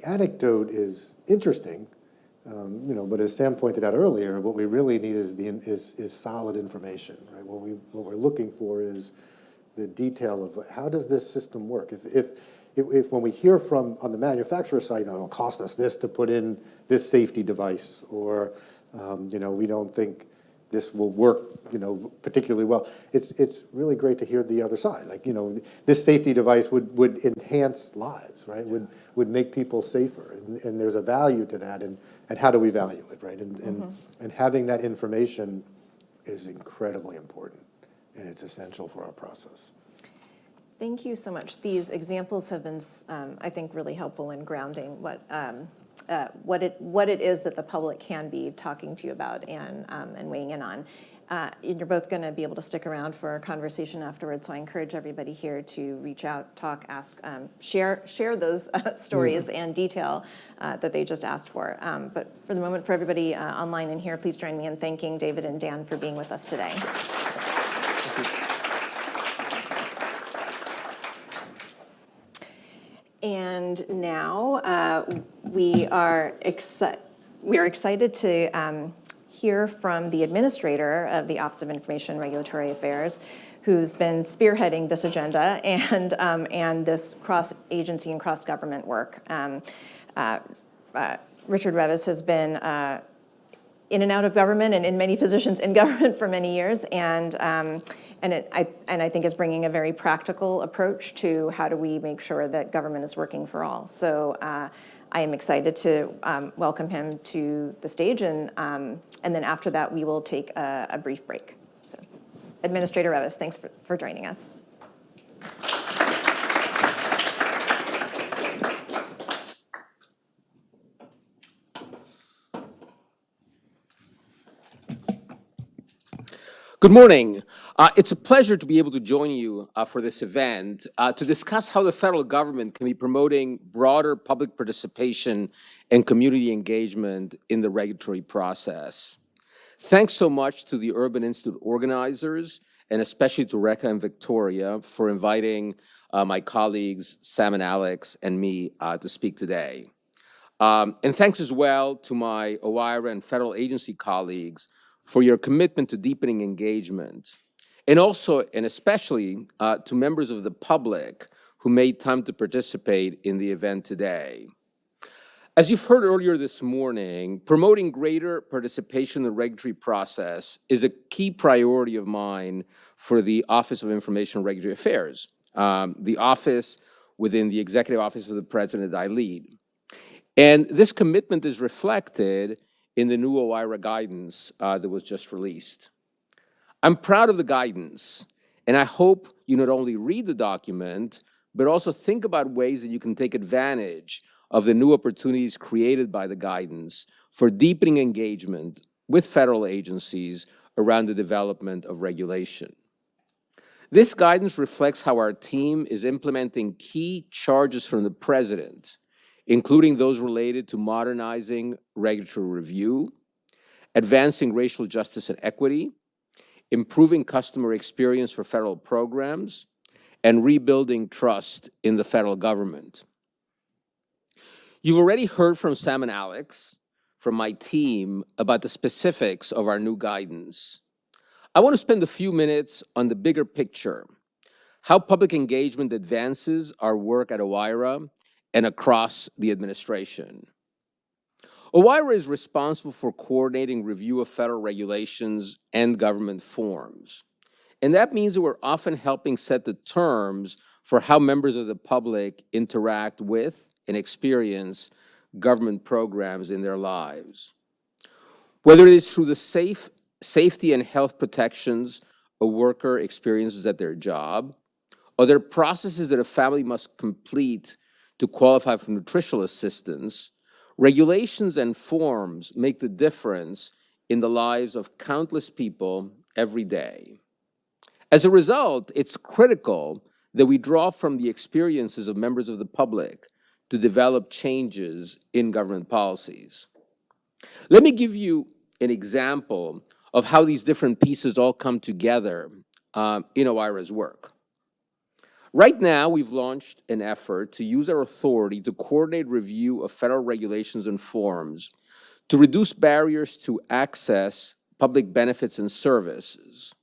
G: anecdote is interesting, but as Sam pointed out earlier, what we really need is solid information, right? What we're looking for is the detail of how does this system work. If when we hear from on the manufacturer side, it'll cost us this to put in this safety device, or we don't think this will work, particularly well. It's really great to hear the other side. Like, this safety device would enhance lives, right? Would make people safer, and there's a value to that, and how do we value it, right? And having that information is incredibly important, and it's essential for our process.
A: Thank you so much. These examples have been, I think, really helpful in grounding what it is that the public can be talking to you about and weighing in on. You're both going to be able to stick around for our conversation afterwards, so I encourage everybody here to reach out, talk, ask, share those stories and detail that they just asked for. But for the moment, for everybody online and here, please join me in thanking David and Dan for being with us today. And now we are excited to hear from the administrator of the Office of Information Regulatory Affairs, who's been spearheading this agenda and this cross-agency and cross-government work. Richard Revis has been in and out of government and in many positions in government for many years, and I think is bringing a very practical approach to how do we make sure that government is working for all. So I am excited to welcome him to the stage, and then after that we will take a brief break. So, Administrator Revis, thanks for joining us.
H: Good morning. It's a pleasure to be able to join you for this event to discuss how the federal government can be promoting broader public participation and community engagement in the regulatory process. Thanks so much to the Urban Institute organizers, and especially to Rekha and Victoria for inviting my colleagues, Sam and Alex, and me to speak today. And thanks as well to my OIRA and federal agency colleagues for your commitment to deepening engagement, and also and especially to members of the public who made time to participate in the event today. As you've heard earlier this morning, promoting greater participation in the regulatory process is a key priority of mine for the Office of Information and Regulatory Affairs, the office within the Executive Office of the President that I lead. And this commitment is reflected in the new OIRA guidance that was just released. I'm proud of the guidance, and I hope you not only read the document, but also think about ways that you can take advantage of the new opportunities created by the guidance for deepening engagement with federal agencies around the development of regulation. This guidance reflects how our team is implementing key charges from the President, including those related to modernizing regulatory review, advancing racial justice and equity, improving customer experience for federal programs, and rebuilding trust in the federal government. You've already heard from Sam and Alex, from my team, about the specifics of our new guidance. I want to spend a few minutes on the bigger picture, how public engagement advances our work at OIRA and across the administration. OIRA is responsible for coordinating review of federal regulations and government forms. And that means that we're often helping set the terms for how members of the public interact with and experience government programs in their lives. Whether it is through the safety and health protections a worker experiences at their job, or there are processes that a family must complete to qualify for nutritional assistance, regulations and forms make the difference in the lives of countless people every day. As a result, it's critical that we draw from the experiences of members of the public to develop changes in government policies. Let me give you an example of how these different pieces all come together in OIRA's work. Right now, we've launched an effort to use our authority to coordinate review of federal regulations and forms to reduce barriers to access public benefits and services.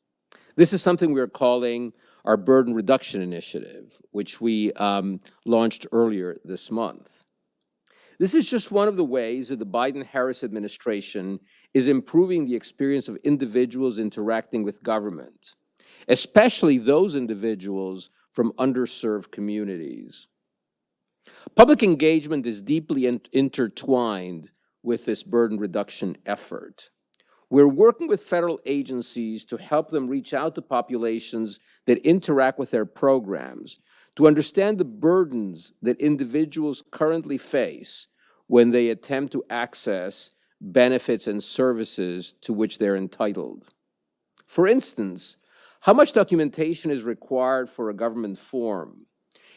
H: This is something we are calling our Burden Reduction Initiative, which we launched earlier this month. This is just one of the ways that the Biden-Harris administration is improving the experience of individuals interacting with government, especially those individuals from underserved communities. Public engagement is deeply intertwined with this burden reduction effort. We're working with federal agencies to help them reach out to populations that interact with their programs, to understand the burdens that individuals currently face when they attempt to access benefits and services to which they're entitled. For instance, how much documentation is required for a government form?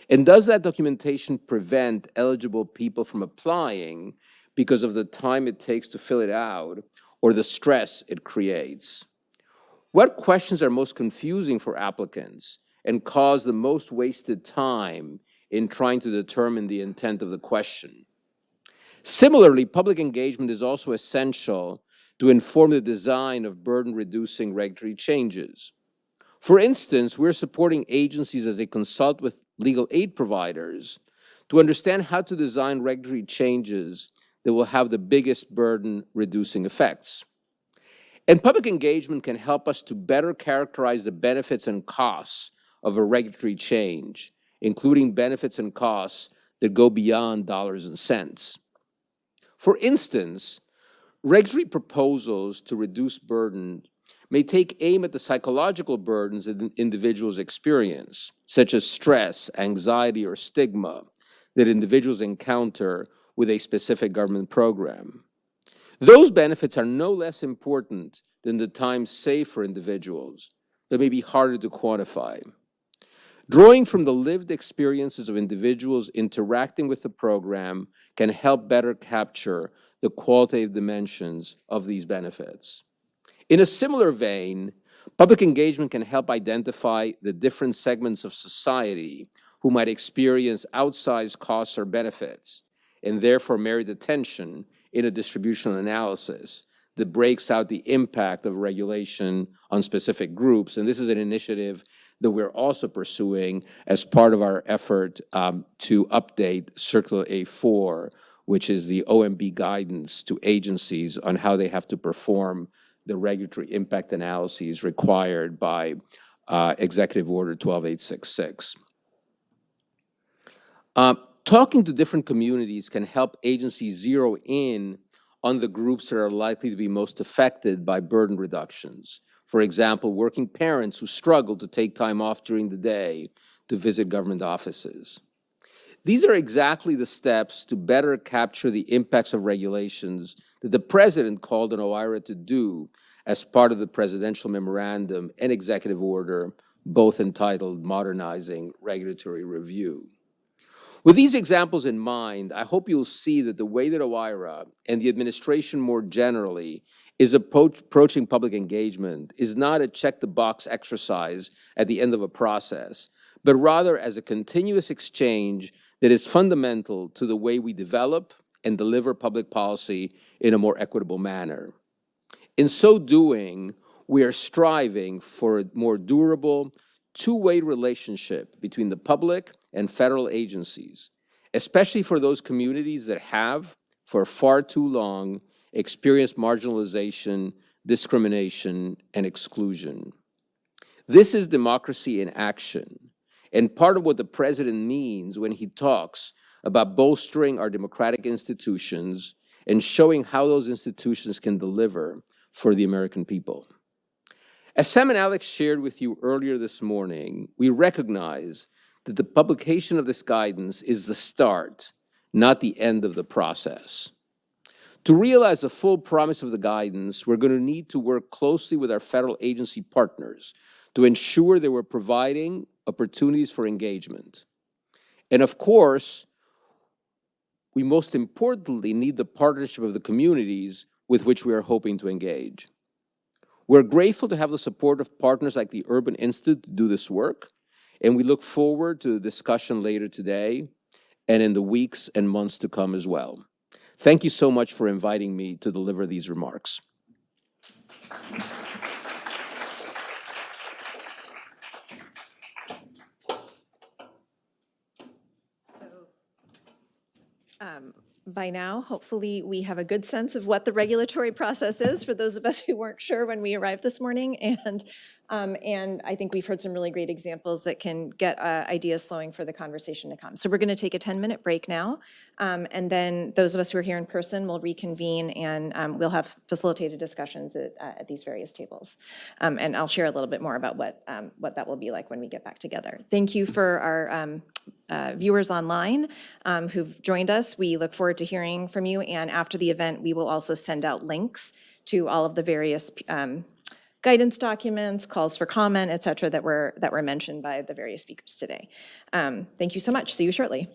H: And does that documentation prevent eligible people from applying because of the time it takes to fill it out or the stress it creates? What questions are most confusing for applicants and cause the most wasted time in trying to determine the intent of the question? Similarly, public engagement is also essential to inform the design of burden-reducing regulatory changes. For instance, we're supporting agencies as they consult with legal aid providers to understand how to design regulatory changes that will have the biggest burden-reducing effects. And public engagement can help us to better characterize the benefits and costs of a regulatory change, including benefits and costs that go beyond dollars and cents. For instance, regulatory proposals to reduce burden may take aim at the psychological burdens that individuals experience, such as stress, anxiety, or stigma that individuals encounter with a specific government program. Those benefits are no less important than the time saved for individuals, but may be harder to quantify. Drawing from the lived experiences of individuals interacting with the program can help better capture the qualitative dimensions of these benefits. In a similar vein, public engagement can help identify the different segments of society who might experience outsized costs or benefits, and therefore merit attention in a distributional analysis that breaks out the impact of regulation on specific groups. And this is an initiative that we're also pursuing as part of our effort to update Circular A4, which is the OMB guidance to agencies on how they have to perform the regulatory impact analyses required by Executive Order 12866. Talking to different communities can help agencies zero in on the groups that are likely to be most affected by burden reductions. For example, working parents who struggle to take time off during the day to visit government offices. These are exactly the steps to better capture the impacts of regulations that the President called on OIRA to do as part of the presidential memorandum and executive order, both entitled Modernizing Regulatory Review. With these examples in mind, I hope you'll see that the way that OIRA and the administration more generally is approaching public engagement is not a check-the-box exercise at the end of a process, but rather as a continuous exchange that is fundamental to the way we develop and deliver public policy in a more equitable manner. In so doing, we are striving for a more durable, two-way relationship between the public and federal agencies, especially for those communities that have for far too long experienced marginalization, discrimination, and exclusion. This is democracy in action, and part of what the president means when he talks about bolstering our democratic institutions and showing how those institutions can deliver for the American people. As Sam and Alex shared with you earlier this morning, we recognize that the publication of this guidance is the start, not the end of the process. To realize the full promise of the guidance, we're going to need to work closely with our federal agency partners to ensure that we're providing opportunities for engagement. And of course, we most importantly need the partnership of the communities with which we are hoping to engage. We're grateful to have the support of partners like the Urban Institute to do this work, and we look forward to the discussion later today and in the weeks and months to come as well. Thank you so much for inviting me to deliver these remarks.
A: By now, hopefully, we have a good sense of what the regulatory process is for those of us who weren't sure when we arrived this morning. And I think we've heard some really great examples that can get ideas flowing for the conversation to come. So we're going to take a 10-minute break now. And then those of us who are here in person will reconvene, and we'll have facilitated discussions at these various tables. And I'll share a little bit more about what that will be like when we get back together. Thank you for our viewers online who've joined us. We look forward to hearing from you, and after the event, we will also send out links to all of the various guidance documents, calls for comment, et cetera, that were mentioned by the various speakers today. Thank you so much. See you shortly.